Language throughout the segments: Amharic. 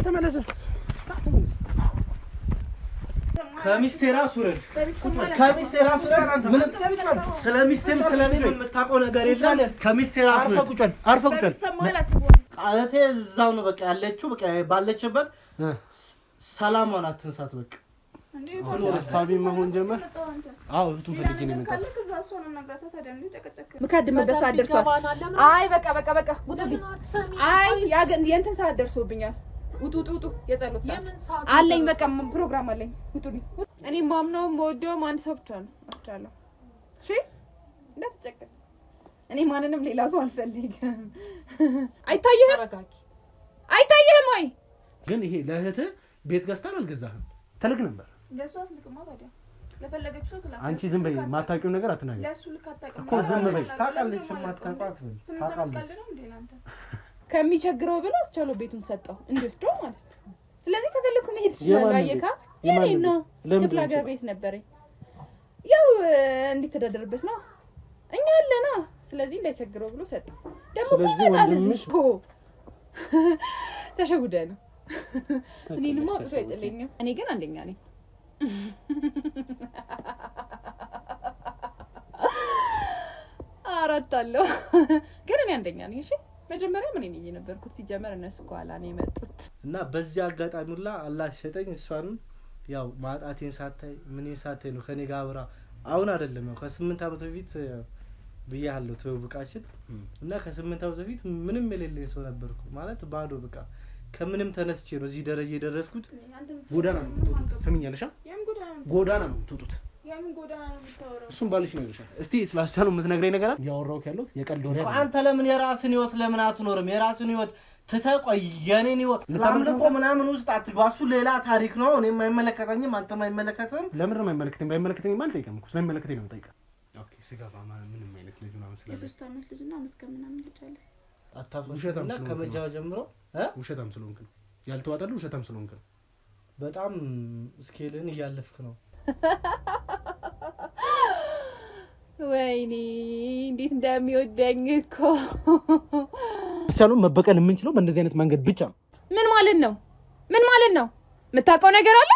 ተመለስ ከሚስቴ ራስ ውረድ ከሚስቴ ራስ ውረድ ምን ስለሚስቴም ስለኔም የምታውቀው ነገር የለም ከሚስቴ ራስ ውረድ አርፈ ቁጭል ቃለቴ እዛው ነው በቃ ያለችው በቃ ባለችበት ሰላማን አትንሳት በቃ እንዴ ሐሳቢ መሆን ጀመር አው እቱን ፈልጊ ነው የመጣው ምካድም በሰዓት ደርሷል አይ በቃ ውጡልኝ አይ የእንትን ሰዓት ደርሶብኛል ውጡ የጸሎት ሰዓት አለኝ በቃ ፕሮግራም አለኝ ውጡልኝ እኔ ማምነው ወዶም አንድ ሰው ብቻ ነው አስቻለሁ እሺ እንዳትጨቀቅ እኔ ማንንም ሌላ ሰው አልፈልግም አይታየህም ወይ ግን ይሄ ለእህት ቤት ገዝታን አልገዛህም ተልክ ነበር ለሷት ልቅማ ታዲያ ለፈለገችው ትላንት አንቺ ዝም በይ ማታውቂው ነገር አትናገሪ ለሱ ልክ አታውቅም እኮ ዝም በይ ታውቃለች ማታውቃት ምን ታውቃለች ከሚቸግረው ብሎ አስቻለው ቤቱን ሰጠው እንዲወስደው ማለት ነው ስለዚህ ከፈለኩ መሄድ ይችላል አየካ የኔ ነው ክፍለ ሀገር ቤት ነበረኝ ያው እንዲተዳደርበት ነው እኛ አለና ስለዚህ እንዳይቸግረው ብሎ ሰጠው ደግሞ ይመጣል እዚህ እኮ ተሸጉደ ነው እኔንም አውጥቶ አይጥለኝም እኔ ግን አንደኛ ነኝ አራታለሁ ግን እኔ አንደኛ ነኝ እሺ መጀመሪያ ምን ነኝ የነበርኩት ሲጀመር እነሱ ቋላ ነው የመጡት እና በዚህ አጋጣሚ ሁላ አላህ ሲሰጠኝ እሷን ያው ማጣቴን ሳታይ ምን ሳታይ ነው ከኔ ጋር አብራ አሁን አይደለም ነው ከ8 አመት በፊት ብያለሁ ተውብቃችን እና ከ8 አመት በፊት ምንም የሌለኝ ሰው ነበርኩ ማለት ባዶ በቃ ከምንም ተነስቼ ነው እዚህ ደረጃ የደረስኩት ጎዳና ነው የምትወጡት ስምኛለሽ ጎዳና ነው የምትወጡት የምን ጎዳና ነው የምታወራው እሱም ባልሽ ነው ይልሻል እስቲ ስላሻሉ የምትነግረኝ ነገር አለ ያወራውክ ያለው የቀልድ ወሬ አንተ ለምን የራስን ህይወት ለምን አትኖርም የራስን ህይወት ተተቆይ የኔን ህይወት ለምንቆ ምናምን ውስጥ አትባሱ ሌላ ታሪክ ነው እኔ የማይመለከተኝም አንተ የማይመለከተኝ ለምን ነው የማይመለከተኝ ማለት አይቀምኩ ስለማይመለከተኝ ነው የምጠይቀው ኦኬ ሲጋባ ምንም አይነት ልጅ ነው ማለት የሶስት አመት ልጅና አመት ከምናምን ልጅ አለ አታፍሩሽና ከመጃው ጀምሮ ውሸታም ስለሆንክ ነው ያልተዋጣሉ ውሸታም ስለሆንክ ነው በጣም ስኬልን እያለፍክ ነው ወይኔ እንዴት እንደሚወደኝ እኮ ሰሉ መበቀል የምንችለው በእንደዚህ አይነት መንገድ ብቻ ምን ማለት ነው የምታውቀው ነገር አለ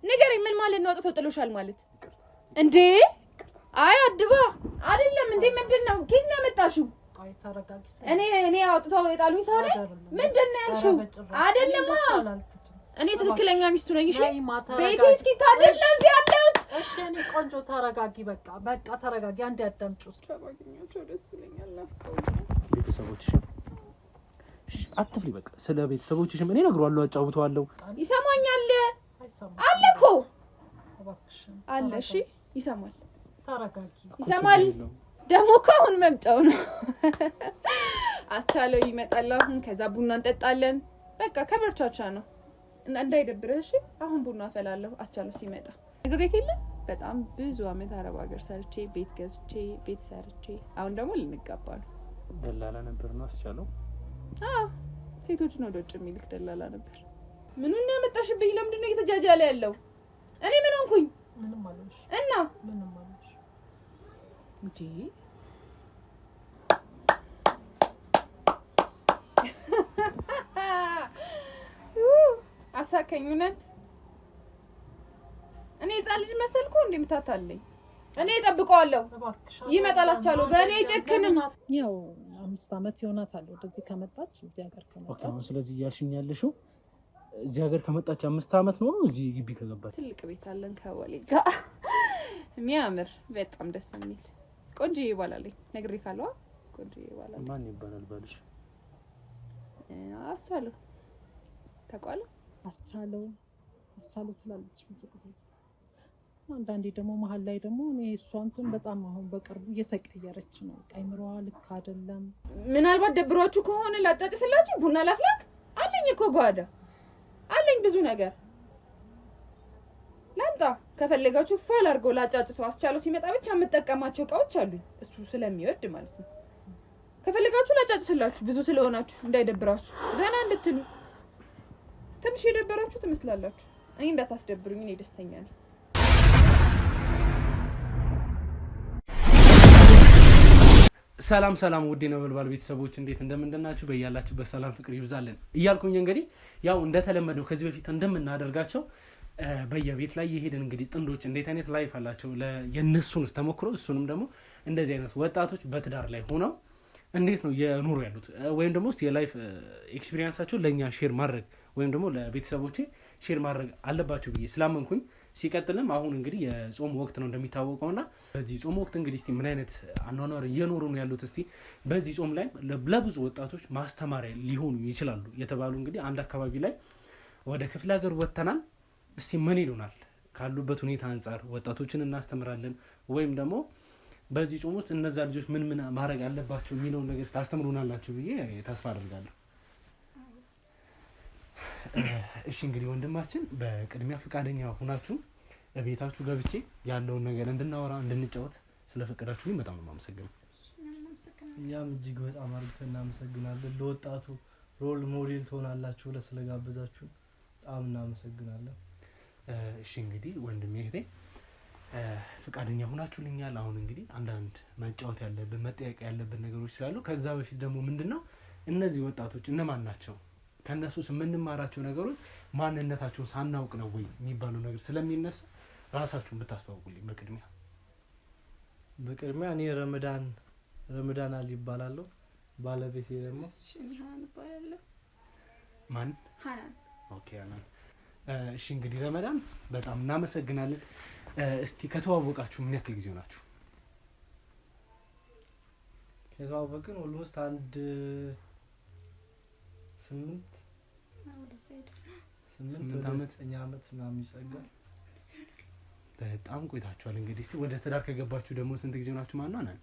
ንገረኝ ምን ማለት ነው አጥቶ ጥሎሻል ማለት እንዴ አይ አድባ አይደለም እንዴ ምንድነው ከየት ነው ያመጣሽው አይ ተረጋጊ እኔ አውጥተው የጣሉኝ ሰው ላይ ምንድነው ያልሽው አይደለም እኔ ትክክለኛ ሚስቱ ነኝ እሺ ቤቴ እስኪ ታደስ ለዚህ ያለውት እሺ እኔ ቆንጆ ተረጋጊ በቃ ተረጋጊ አንዴ አዳምጪው ተባግኛቸው ደስ ይለኛል ናፍቀው ቤተሰቦችሽ አትፍሪ በቃ ስለ ቤተሰቦችሽ ምን እነግረዋለሁ አጫውተዋለሁ ይሰማኛል አለኮ አለ እሺ ይሰማል ተረጋጊ ይሰማል ደሞ አሁን መምጫው ነው አስቻለው ይመጣል አሁን ከዛ ቡና እንጠጣለን በቃ ከበርቻቻ ነው እንዳይደብርህ እሺ አሁን ቡና አፈላለሁ አስቻለው ሲመጣ እግሬ ከለ በጣም ብዙ አመት አረብ ሀገር ሰርቼ ቤት ገዝቼ ቤት ሰርቼ አሁን ደግሞ ልንጋባ ነው ደላላ ነበር ነው አስቻለው ሴቶች ነው ወጭ የሚልክ ደላላ ነበር ምኑን ያመጣሽብኝ ለምንድን ነው እየተጃጃለ ያለው እኔ ምን ሆንኩኝ ምንም አለሽ እና ምንም አለሽ እንዴ አሳከኙነት እኔ ህፃን ልጅ መሰልኩ እንደምታታለኝ እኔ እጠብቀዋለሁ ይመጣል አስቻለው በእኔ ጨክንም ያው 5 አመት ይሆናታል ወደዚህ ከመጣች እዚህ ሀገር ከመጣች ኦኬ ስለዚህ ያልሽኝ ያለሽው እዚህ ሀገር ከመጣች 5 አመት ነው እዚህ ግቢ ከገባች ትልቅ ቤት አለን ከወሌ ጋር የሚያምር በጣም ደስ የሚል ቆንጆ ይባላልኝ ነግሬ ካለው ቆንጆ ይባላል ማን ይባላል ባልሽ አስቻለው ተቋለ አስቻለው ትላለች አንዳንዴ ደግሞ መሀል ላይ ደግሞ እሷንተን በጣም አሁን በቅርቡ እየተቀየረች ነው ቀይምሯ ልክ አይደለም ምናልባት ደብሯችሁ ከሆነ ላጣጭስላችሁ ቡና ላፍላክ አለኝ እኮ ጓዳ አለኝ ብዙ ነገር ላምጣ ከፈለጋችሁ ፋል አድርጎ ላጫጭሰው አስቻለው ሲመጣ ብቻ የምጠቀማቸው እቃዎች አሉኝ እሱ ስለሚወድ ማለት ነው ከፈለጋችሁ ላጫጭስላችሁ ብዙ ስለሆናችሁ እንዳይደብራችሁ ዘና እንድትሉ ትንሽ የደበራችሁ ትመስላላችሁ እኔ እንዳታስደብሩኝ እኔ ደስተኛ ነኝ ሰላም ውድ ነበልባል ቤተሰቦች እንዴት እንደምንደናችሁ በእያላችሁበት ሰላም ፍቅር ይብዛልን እያልኩኝ እንግዲህ ያው እንደተለመደው ከዚህ በፊት እንደምናደርጋቸው በየቤት ላይ የሄድን እንግዲህ ጥንዶች እንዴት አይነት ላይፍ አላቸው የነሱን ተሞክሮ እሱንም ደግሞ እንደዚህ አይነት ወጣቶች በትዳር ላይ ሆነው እንዴት ነው የኑሮ ያሉት ወይም ደግሞ የላይፍ ኤክስፒሪየንሳቸው ለኛ ሼር ማድረግ ወይም ደግሞ ለቤተሰቦቼ ሼር ማድረግ አለባቸው ብዬ ስላመንኩኝ ሲቀጥልም አሁን እንግዲህ የጾም ወቅት ነው እንደሚታወቀውና በዚህ ጾም ወቅት እንግዲህ እስቲ ምን አይነት አኗኗር እየኖሩ ነው ያሉት እስቲ በዚህ ጾም ላይ ለብዙ ወጣቶች ማስተማሪያ ሊሆኑ ይችላሉ የተባሉ እንግዲህ አንድ አካባቢ ላይ ወደ ክፍለ ሀገር ወጥተናል። እስቲ ምን ይሉናል ካሉበት ሁኔታ አንፃር ወጣቶችን እናስተምራለን ወይም ደግሞ በዚህ ጾም ውስጥ እነዛ ልጆች ምን ማድረግ አለባቸው የሚለውን ነገር ታስተምሩናላችሁ ብዬ ተስፋ አደርጋለሁ። እሺ እንግዲህ ወንድማችን በቅድሚያ ፈቃደኛ ሆናችሁ ቤታችሁ ገብቼ ያለውን ነገር እንድናወራ እንድንጫወት ስለፈቀዳችሁኝ በጣም ነው የማመሰግነው። እኛም እጅግ በጣም አድርገን እናመሰግናለን። ለወጣቱ ሮል ሞዴል ትሆናላችሁ ብለ ስለጋበዛችሁ በጣም እናመሰግናለን። እሺ እንግዲህ ወንድሜ እህቴ ፈቃደኛ ሆናችሁልኛል። አሁን እንግዲህ አንዳንድ መጫወት ያለብን መጠየቅ ያለብን ነገሮች ስላሉ ከዛ በፊት ደግሞ ምንድነው እነዚህ ወጣቶች እነማን ናቸው ከነሱስ የምንማራቸው ነገሮች ማንነታቸውን ሳናውቅ ነው ወይ የሚባለው ነገር ስለሚነሳ ራሳችሁን ብታስተዋውቁልኝ በቅድሚያ እኔ ረመዳን አሊ ይባላለሁ። ባለቤቴ ደግሞ ሀናን ይባላል። ማን? ሀናን። ኦኬ ሀናን። እሺ እንግዲህ ረመዳን በጣም እናመሰግናለን። እስቲ ከተዋወቃችሁ ምን ያክል ጊዜ ሆናችሁ? ከተዋወቅን ኦልሞስት አንድ 8 ዓመት ምናምን ይጸጋል። በጣም ቆይታችኋል። እንግዲህ እስቲ ወደ ትዳር ከገባችሁ ደግሞ ስንት ጊዜ ሆናችሁ ማለት ነው?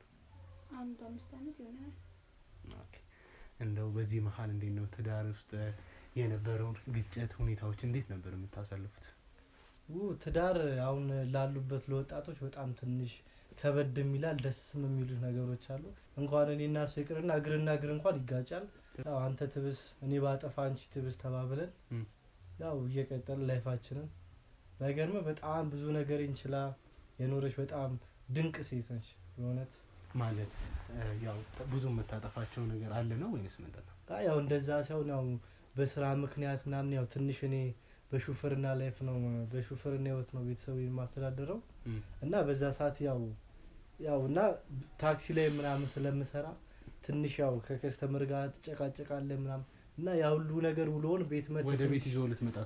አንድ 5 ዓመት ይሆናል። ኦኬ። እንደው በዚህ መሀል እንዴት ነው ትዳር ውስጥ የነበረውን ግጭት ሁኔታዎች እንዴት ነበር የምታሳልፉት? ትዳር አሁን ላሉበት ለወጣቶች በጣም ትንሽ ከበድ የሚላል ደስም የሚሉት ነገሮች አሉ። እንኳን እኔና እሱ ይቅርና እግርና እግር እንኳን ይጋጫል። ያው አንተ ትብስ እኔ ባጠፋ አንቺ ትብስ ተባብለን ያው እየቀጠልን ላይፋችንን ነገርም በጣም ብዙ ነገር እንችላ የኖረች በጣም ድንቅ ሴት ነች በእውነት ማለት ያው ብዙ መታጠፋቸው ነገር አለ ነው ወይስ ምንድነው? ያው እንደዛ ሳይሆን ያው በስራ ምክንያት ምናምን ያው ትንሽ እኔ በሹፍርና ላይፍ ነው በሹፍርና ህይወት ነው ቤተሰብ የማስተዳደረው እና በዛ ሰዓት ያው እና ታክሲ ላይ ምናምን ስለምሰራ ትንሽ ያው ከከስተመር ጋር ተጨቃጨቃለህ ምናምን እና ያው ሁሉ ነገር ውሎን ቤት ወደ ቤት ይዞ ልትመጣ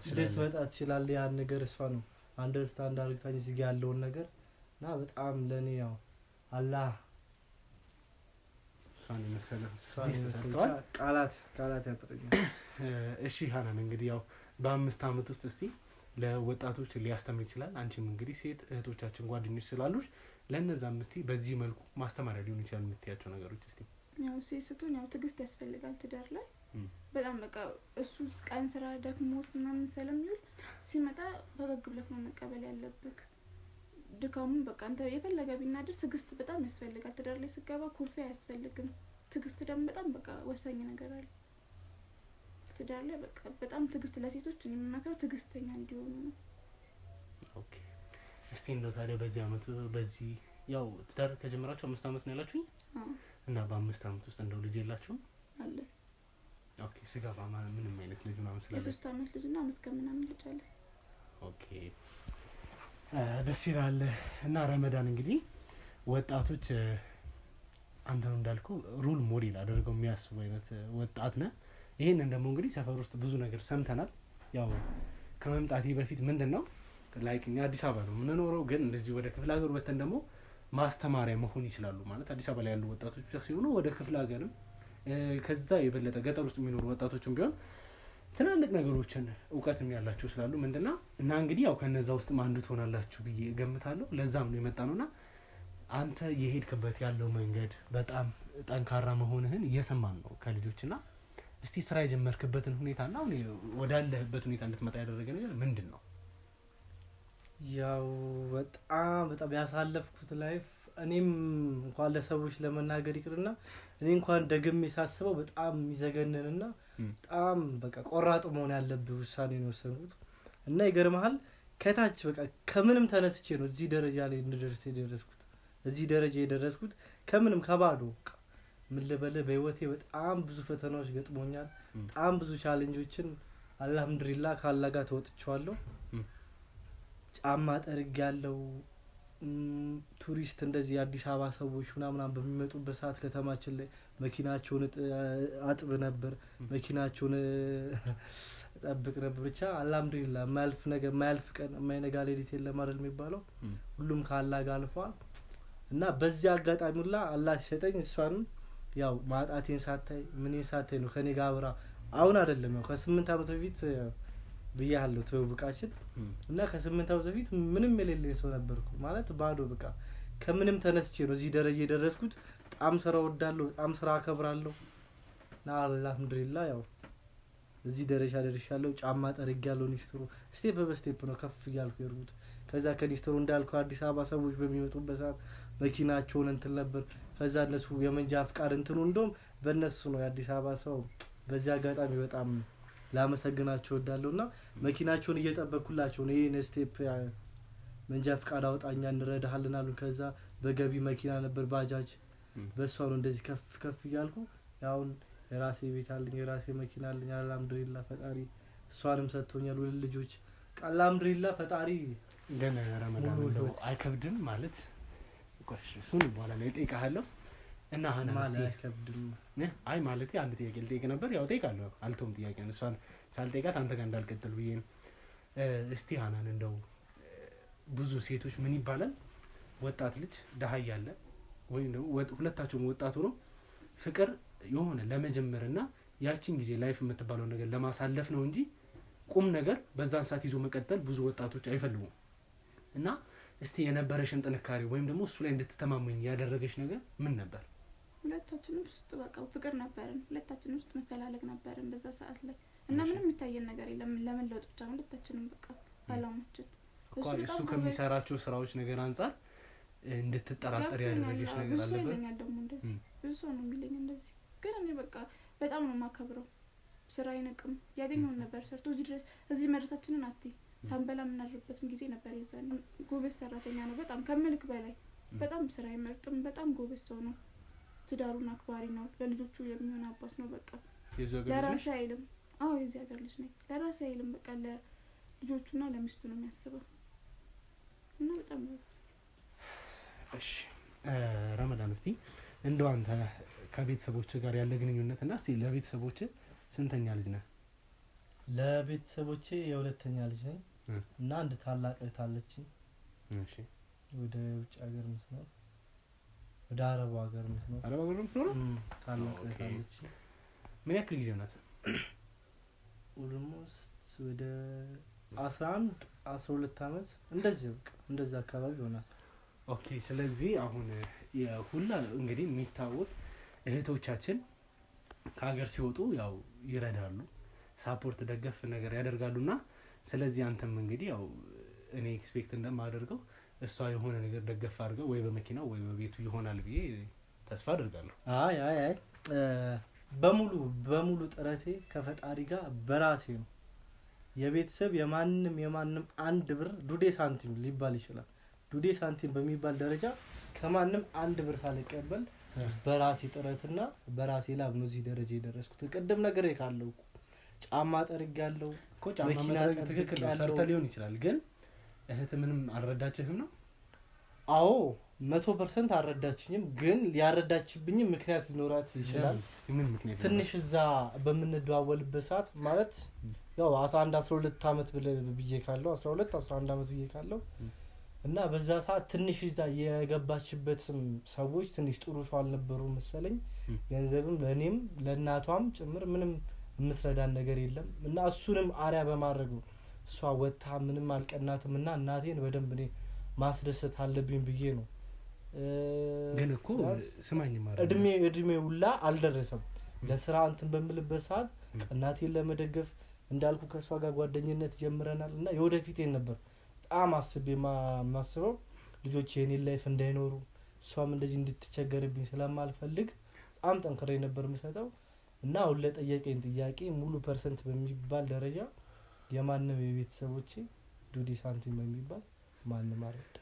ትችላለህ ያን ነገር እሷ ነው አንደርስታንድ አድርጋኝ እዚህ ጋር ያለውን ነገር እና በጣም ለኔ ያው አላህ ሳኒ መሰለህ ቃላት ያጥረኛል። እሺ ሀናን እንግዲህ ያው በ5 ዓመት ውስጥ እስቲ ለወጣቶች ሊያስተምር ይችላል። አንቺም እንግዲህ ሴት እህቶቻችን ጓደኞች ስላሉሽ ለነዛም እስቲ በዚህ መልኩ ማስተማሪያ ሊሆን ይችላል የምትያቸው ነገሮች እስቲ። ያው ሴቶችን ያው ትግስት ያስፈልጋል ትዳር ላይ በጣም በቃ እሱ ቀን ስራ ደክሞት ምናምን ስለሚውል ሲመጣ ፈገግ ብለህ ነው መቀበል ያለብህ። ድካሙን በቃ አንተ የፈለገ ቢናደር ትግስት በጣም ያስፈልጋል። ትዳር ላይ ስገባ ኩርፊያ አያስፈልግም። ትግስት ደግሞ በጣም በቃ ወሳኝ ነገር አለ ትዳር ላይ በቃ በጣም ትግስት ለሴቶች የሚመክረው ትግስተኛ እንዲሆኑ ነው። ኦኬ እስቲ እንደው ታዲያ በዚህ አመት በዚህ ያው ትዳር ከጀመራችሁ 5 ዓመት ነው ያላችሁኝ? እና በ5 ዓመት ውስጥ እንደው ልጅ የላችሁም? አለ። ኦኬ ስጋባ ምንም አይነት ልጅ ምናምን ስላለ የ3 ዓመት ልጅና አመት ከምናምን ልጅ አለ። ኦኬ ደስ ይላል። እና ረመዳን እንግዲህ ወጣቶች አንተ እንዳልከው ሩል ሞዴል አድርገው የሚያስቡ አይነት ወጣት ነህ። ይሄንን ደግሞ እንግዲህ ሰፈር ውስጥ ብዙ ነገር ሰምተናል። ያው ከመምጣቴ በፊት ምንድነው ላይክ እኛ አዲስ አበባ ነው የምንኖረው፣ ግን እንደዚህ ወደ ክፍለ ሀገር ወጥተን ደግሞ ማስተማሪያ መሆን ይችላሉ ማለት አዲስ አበባ ላይ ያሉ ወጣቶች ብቻ ሲሆኑ ወደ ክፍለ ሀገርም ከዛ የበለጠ ገጠር ውስጥ የሚኖሩ ወጣቶችም ቢሆን ትናንቅ ነገሮችን እውቀትም ያላቸው ስላሉ ምንድነው እና እንግዲህ ያው ከነዛ ውስጥ አንዱ ትሆናላችሁ ብዬ እገምታለሁ። ለዛም ነው የመጣነውና አንተ የሄድክበት ያለው መንገድ በጣም ጠንካራ መሆንህን እየሰማን ነው ከልጆችና እስቲ ስራ የጀመርክበትን ሁኔታና አሁን ወዳለህበት ሁኔታ እንድትመጣ ያደረገ ነገር ምንድነው? ያው በጣም ያሳለፍኩት ላይፍ እኔም እንኳን ለሰዎች ለመናገር ይቅርና እኔ እንኳን ደግሜ ሳስበው በጣም የሚዘገነንና በጣም በቃ ቆራጥ መሆን ያለብህ ውሳኔ ነው የወሰንኩት እና ይገርምሃል ከታች በቃ ከምንም ተነስቼ ነው እዚህ ደረጃ ላይ እንድደርስ የደረስኩት። እዚህ ደረጃ የደረስኩት ከምንም ከባዶ ምን ልበልህ በህይወቴ በጣም ብዙ ፈተናዎች ገጥሞኛል። በጣም ብዙ ቻሌንጆችን አልহামዱሊላህ ካላህ ጋር ተወጥቻለሁ። ጫማ ጠርጌያለሁ። ቱሪስት እንደዚህ አዲስ አበባ ሰዎች ምናምን በሚመጡበት ሰዓት ከተማችን ላይ መኪናቸውን አጥብ ነበር፣ መኪናቸውን ጠብቅ ነበር። ብቻ አልহামዱሊላህ ማልፍ ነገር ማልፍ ቀን የማይነጋ ሌሊት የለም አይደል የሚባለው። ሁሉም ካላህ ጋር አልፏል እና በዚህ አጋጣሚ ሁላ አላህ ሲሰጠኝ እሷን ያው ማጣቴን ሳታይ ምን ሳታይ ነው ከኔ ጋር አብራ አሁን አይደለም ያው ከ8 አመት በፊት ብያለሁ ተውብቃችን እና ከ8 አመት በፊት ምንም የሌለኝ ሰው ነበርኩ ማለት ባዶ በቃ ከምንም ተነስቼ ነው እዚህ ደረጃ የደረስኩት። በጣም ስራ ወዳለሁ፣ በጣም ስራ አከብራለሁ እና አልহামዱሊላህ ያው እዚህ ደረጃ ደርሻለሁ። ጫማ ጠርጌያለሁ። ኒስትሩ ስቴፕ በስቴፕ ነው ከፍ እያልኩ የሄድኩት። ከዛ ከኒስትሩ እንዳልኩ አዲስ አበባ ሰዎች በሚመጡበት ሰዓት መኪናቸውን እንትን ነበር። ከዛ እነሱ የመንጃ ፍቃድ እንትኑ እንደውም በእነሱ ነው የአዲስ አበባ ሰው። በዚህ አጋጣሚ በጣም ላመሰግናቸው እወዳለሁና መኪናቸውን እየጠበቅኩላቸው ነው። ይሄን ስቴፕ መንጃ ፍቃድ አውጣኛ እንረዳሃለን አሉ። ከዛ በገቢ መኪና ነበር ባጃጅ፣ በሷ ነው እንደዚህ ከፍ ከፍ እያልኩ ያው የራሴ ቤት አለኝ፣ የራሴ መኪና አለኝ። አልহামዱሊላህ ፈጣሪ እሷንም ሰጥቶኛል ሁለት ልጆች። አልহামዱሊላህ ፈጣሪ ግን ረመዳን ነው አይከብድም ማለት ቆሽ እሱን በኋላ ላይ እጠይቅሃለሁ እና ሀና ማለት አይከብድም። አይ ማለት አንድ ጥያቄ ልጠይቅ ነበር ያው እጠይቃለሁ አልቶም ጥያቄ ነው እሷን ሳልጠይቃት አንተ ጋር እንዳልቀጥል ብዬ ነው። እስቲ ሀናን እንደው ብዙ ሴቶች ምን ይባላል ወጣት ልጅ ደሃ ያለ ወይ ነው ሁለታቸውም ወጣቱ ነው ፍቅር የሆነ ለመጀመርና ያቺን ጊዜ ላይፍ የምትባለው ነገር ለማሳለፍ ነው እንጂ ቁም ነገር በዛን ሰዓት ይዞ መቀጠል ብዙ ወጣቶች አይፈልጉም። እና እስቲ የነበረሽን ጥንካሬ ወይም ደግሞ እሱ ላይ እንድትተማመኝ ያደረገሽ ነገር ምን ነበር? ሁለታችንም ውስጥ በቃ ፍቅር ነበርን፣ ሁለታችንም ውስጥ መፈላለግ ነበርን በዛ ሰዓት ላይ እና ምንም የሚታየን ነገር የለም። ለመለወጥ ብቻ ነው ሁለታችንም በቃ አላማችን። እሱ ከሚሰራቸው ስራዎች ነገር አንፃር እንድትጠራጠር ያደረገሽ ነገር አለ? ይለኛል ደግሞ እንደዚህ ብዙ ሰው ነው የሚለኝ እንደዚህ። ግን እኔ በቃ በጣም ነው የማከብረው። ስራ አይነቅም፣ ያገኘውን ነበር ሰርቶ እዚህ ድረስ እዚህ መድረሳችንን አትይ ሳንበላ የምናድርበትም ጊዜ ነበር። የዛን ጎበዝ ሰራተኛ ነው በጣም ከምልክ በላይ በጣም ስራ አይመርጥም። በጣም ጎበዝ ሰው ነው። ትዳሩን አክባሪ ነው። ለልጆቹ የሚሆን አባት ነው። በቃ ለራሴ አይልም። አዎ የዚህ ሀገር ልጅ ነኝ። ለራሴ አይልም። በቃ ለልጆቹና ለሚስቱ ነው የሚያስበው እና በጣም ነው። እሺ ረመዳን እስቲ እንደው አንተ ከቤተሰቦች ጋር ያለ ግንኙነት እና እስቲ ለቤተሰቦች ስንተኛ ልጅ ነህ? ለቤተሰቦቼ የሁለተኛ ልጅ ነኝ እና አንድ ታላቅ እህት አለችኝ። እሺ ወደ ውጭ ሀገር የምትኖር ወደ አረብ ሀገር የምትኖር ታላቅ እህት አለችኝ። ምን ያክል ጊዜ ናት? ኦልሞስት ወደ 11 12 አመት እንደዚህ በቃ እንደዛ አካባቢ ሆናት። ኦኬ ስለዚህ አሁን የሁላ እንግዲህ የሚታወቅ እህቶቻችን ከሀገር ሲወጡ ያው ይረዳሉ፣ ሳፖርት ደገፍ ነገር ያደርጋሉና ስለዚህ አንተም እንግዲህ ያው እኔ ኤክስፔክት እንደማደርገው እሷ የሆነ ነገር ደገፍ አድርገው ወይ በመኪናው ወይ በቤቱ ይሆናል ብዬ ተስፋ አደርጋለሁ። አይ በሙሉ ጥረቴ ከፈጣሪ ጋር በራሴ ነው። የቤተሰብ የማንም አንድ ብር ዱዴ ሳንቲም ሊባል ይችላል። ዱዴ ሳንቲም በሚባል ደረጃ ከማንም አንድ ብር ሳልቀበል በራሴ ጥረትና በራሴ ላብ ነው እዚህ ደረጃ የደረስኩት። ቅድም ነገር ካለው ጫማ ጠርጌያለሁ እኮ ጫማ ማድረግ ትክክል ነው፣ ሰርተ ሊሆን ይችላል። ግን እህት ምንም አልረዳችህም ነው? አዎ 100% አልረዳችኝም። ግን ያረዳችብኝም ምክንያት ሊኖራት ይችላል። እስቲ ምን ምክንያት? ትንሽ እዛ በምንደዋወልበት ሰዓት ማለት ያው 11 12 አመት ብዬ ካለው 12 11 አመት ብዬ ካለው እና በዛ ሰዓት ትንሽ እዛ የገባችበትም ሰዎች ትንሽ ጥሩ ሰው አልነበሩ መሰለኝ። ገንዘብም ለኔም ለእናቷም ጭምር ምንም የምትረዳን ነገር የለም እና እሱንም አሪያ በማድረግ ነው እሷ ወጣ ምንም አልቀናትም እና እናቴን በደንብ እኔ ማስደሰት አለብኝ ብዬ ነው። ግን እኮ ስማኝ ማለት እድሜ ሁላ አልደረሰም ለስራ እንትን በምልበት ሰዓት እናቴን ለመደገፍ እንዳልኩ ከሷ ጋር ጓደኝነት ጀምረናል እና የወደፊቴን ነበር በጣም አስቤ ማስበው ልጆች የኔን ላይፍ እንዳይኖሩ እሷም እንደዚህ እንድትቸገርብኝ ስለማልፈልግ በጣም ጠንክሬ ነበር የምሰጠው እና አሁን ለጠየቀኝ ጥያቄ ሙሉ ፐርሰንት በሚባል ደረጃ የማንም የቤተሰቦቼ ዱዲ ሳንቲም በሚባል ማንም አረዳ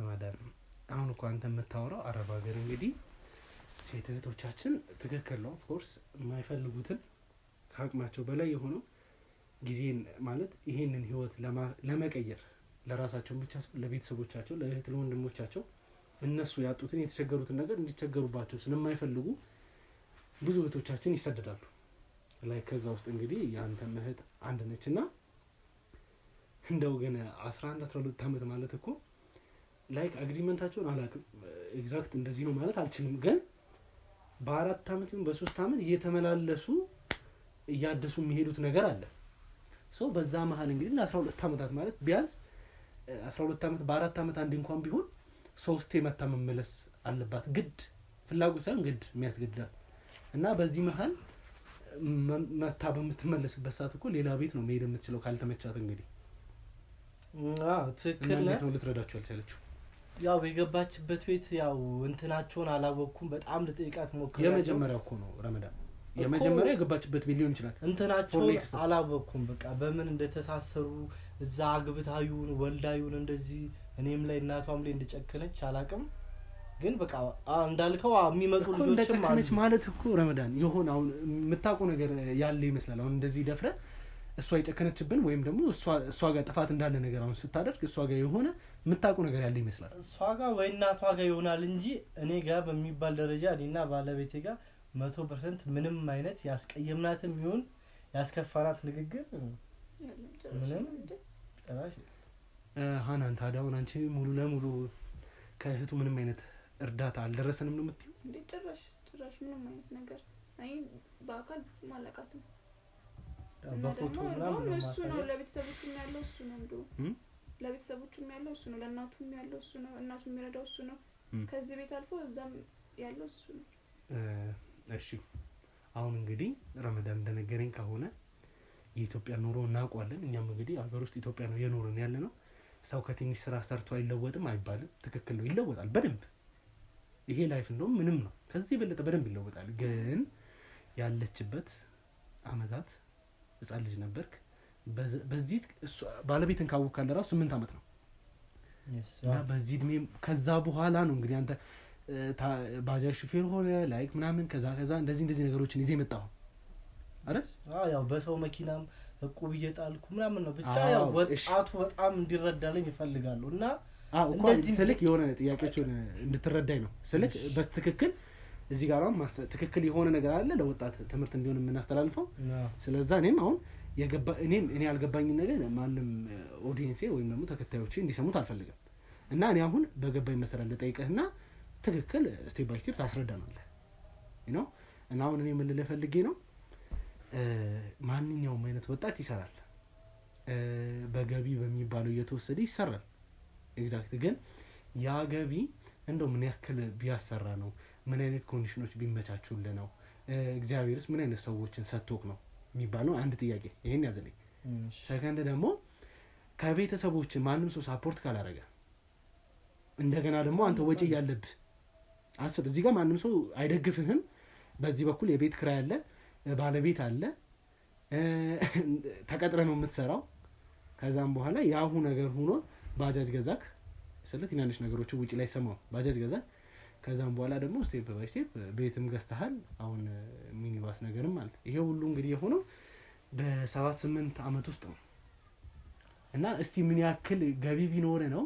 ማዳም። አሁን እኮ አንተ የምታወራው አረብ ሀገር እንግዲህ ሴት እህቶቻችን ትክክል ነው። ኦፍኮርስ የማይፈልጉትን ከአቅማቸው በላይ የሆነው ጊዜን ማለት ይሄንን ህይወት ለመቀየር ለራሳቸው ብቻ ለቤተሰቦቻቸው ለእህት ለወንድሞቻቸው እነሱ ያጡትን የተቸገሩትን ነገር እንዲቸገሩባቸው ስለማይፈልጉ ብዙ እህቶቻችን ይሰደዳሉ። ላይ ከዛ ውስጥ እንግዲህ ያንተ እህት አንድ ነችና እንደው ግን 11 12 አመት ማለት እኮ ላይክ አግሪመንታቸውን አላውቅም ኤግዛክት እንደዚህ ነው ማለት አልችልም፣ ግን በ4 አመት ወይም በ3 አመት እየተመላለሱ እያደሱ የሚሄዱት ነገር አለ። ሶ በዛ መሀል እንግዲህ ለ12 አመታት ማለት ቢያንስ 12 አመት በ4 አመት አንድ እንኳን ቢሆን 3 መታ መመለስ አለባት። ግድ ፍላጎት ሳይሆን ግድ የሚያስገድዳል። እና በዚህ መሀል መታ በምትመለስበት ሰዓት እኮ ሌላ ቤት ነው መሄድ የምትችለው ካልተመቻት። እንግዲህ ትክክል ነው። ልትረዳቸው አልቻለችው። ያው የገባችበት ቤት ያው እንትናቸውን አላወቅኩም። በጣም ልጠይቃት ሞክሬያለሁ። የመጀመሪያው እኮ ነው ረመዳን የመጀመሪያ የገባችበት ቤት ሊሆን ይችላል። እንትናቸውን አላወቅኩም። በቃ በምን እንደተሳሰሩ እዛ አግብታዩን ወልዳዩን እንደዚህ እኔም ላይ እናቷም ላይ እንደጨከነች አላውቅም። ግን በቃ እንዳልከው የሚመጡ ልጆችም ማለት ማለት እኮ ረመዳን የሆነ አሁን የምታውቀው ነገር ያለ ይመስላል። አሁን እንደዚህ ደፍረ እሷ የጨከነችብን ወይም ደግሞ እሷ ጋር ጥፋት እንዳለ ነገር አሁን ስታደርግ እሷ ጋር የሆነ የምታውቀው ነገር ያለ ይመስላል። እሷ ጋር ወይ እናቷ ጋር ይሆናል እንጂ እኔ ጋር በሚባል ደረጃ እኔና ባለቤቴ ጋር 100% ምንም አይነት ያስቀየምናትም ይሁን ያስከፋናት ንግግር ምንም ጭራሽ። ሃናን ታዲያ አሁን አንቺ ሙሉ ለሙሉ ከእህቱ ምንም አይነት እርዳታ አልደረሰንም ነው የምትይው? እንዴ ጭራሽ ምንም አይነት ነገር አይ በአካል ማለቃትም በፎቶ ምናምን እሱ ነው ለቤተሰቦቹም ያለው እሱ ነው እንዶ ለቤተሰቦቹም ያለው እሱ ነው ለእናቱም ያለው እሱ ነው እናቱም የሚረዳው እሱ ነው ከዚህ ቤት አልፎ እዛም ያለው እሱ ነው። እሺ አሁን እንግዲህ ረመዳን እንደነገረኝ ከሆነ የኢትዮጵያ ኑሮ እናውቀዋለን። እኛም እንግዲህ ሀገር ውስጥ ኢትዮጵያ ነው የኖርን ያለ ነው። ሰው ከትንሽ ስራ ሰርቶ አይለወጥም አይባልም። ትክክል ነው፣ ይለወጣል በደንብ። ይሄ ላይፍ እንደውም ምንም ነው ከዚህ በለጠ በደንብ ይለወጣል። ግን ያለችበት አመታት ህፃን ልጅ ነበርክ። በዚህ ባለቤትን ካወቅካለ ራሱ 8 አመት ነው። እና በዚህ እድሜ ከዛ በኋላ ነው እንግዲህ አንተ ባጃጅ ሹፌር ሆነ ላይክ ምናምን ከዛ እንደዚህ ነገሮችን ይዘህ መጣው አይደል? ያው በሰው መኪናም እቁብ እየጣልኩ ምናምን ነው ብቻ ያው ወጣቱ በጣም እንዲረዳልኝ ይፈልጋሉ። እና እንደዚህ ስልክ የሆነ ጥያቄዎችን እንድትረዳኝ ነው ስልክ በትክክል እዚህ ጋር አሁን ትክክል የሆነ ነገር አለ ለወጣት ትምህርት እንዲሆን የምናስተላልፈው። ስለዛ እኔም አሁን እኔ ያልገባኝ ነገር ማንም ኦዲየንሴ ወይም ደግሞ ተከታዮቼ እንዲሰሙት አልፈልግም። እና እኔ አሁን በገባኝ መሰረት ልጠይቅህና ትክክል ስቴፕ ባይ ስቴፕ ታስረዳናለህ you know። እና አሁን እኔ ምን ልልህ ፈልጌ ነው ማንኛውም አይነት ወጣት ይሰራል በገቢ በሚባለው እየተወሰደ ይሰራል ኤግዛክት። ግን ያ ገቢ እንደው ምን ያክል ቢያሰራ ነው? ምን አይነት ኮንዲሽኖች ቢመቻቹልህ ነው? እግዚአብሔርስ ምን አይነት ሰዎችን ሰጥቶክ ነው የሚባለው አንድ ጥያቄ ይሄን ያዘልኝ። ሰከንድ ደግሞ ከቤተሰቦች ማንም ሰው ሳፖርት ካላረገ እንደገና ደግሞ አንተ ወጪ ያለብህ አስብ። እዚህ ጋር ማንም ሰው አይደግፍህም። በዚህ በኩል የቤት ኪራይ አለ፣ ባለቤት አለ፣ ተቀጥረ ነው የምትሰራው። ከዛም በኋላ ያሁ ነገር ሆኖ ባጃጅ ገዛክ ስለ ትናንሽ ነገሮች ውጪ ላይ ሰማው ባጃጅ ገዛክ። ከዛም በኋላ ደግሞ ስቴፕ ባይ ስቴፕ ቤትም ገዝተሃል። አሁን ሚኒባስ ነገርም አለ። ይሄ ሁሉ እንግዲህ የሆነው በ7-8 አመት ውስጥ ነው። እና እስቲ ምን ያክል ገቢ ቢኖር ነው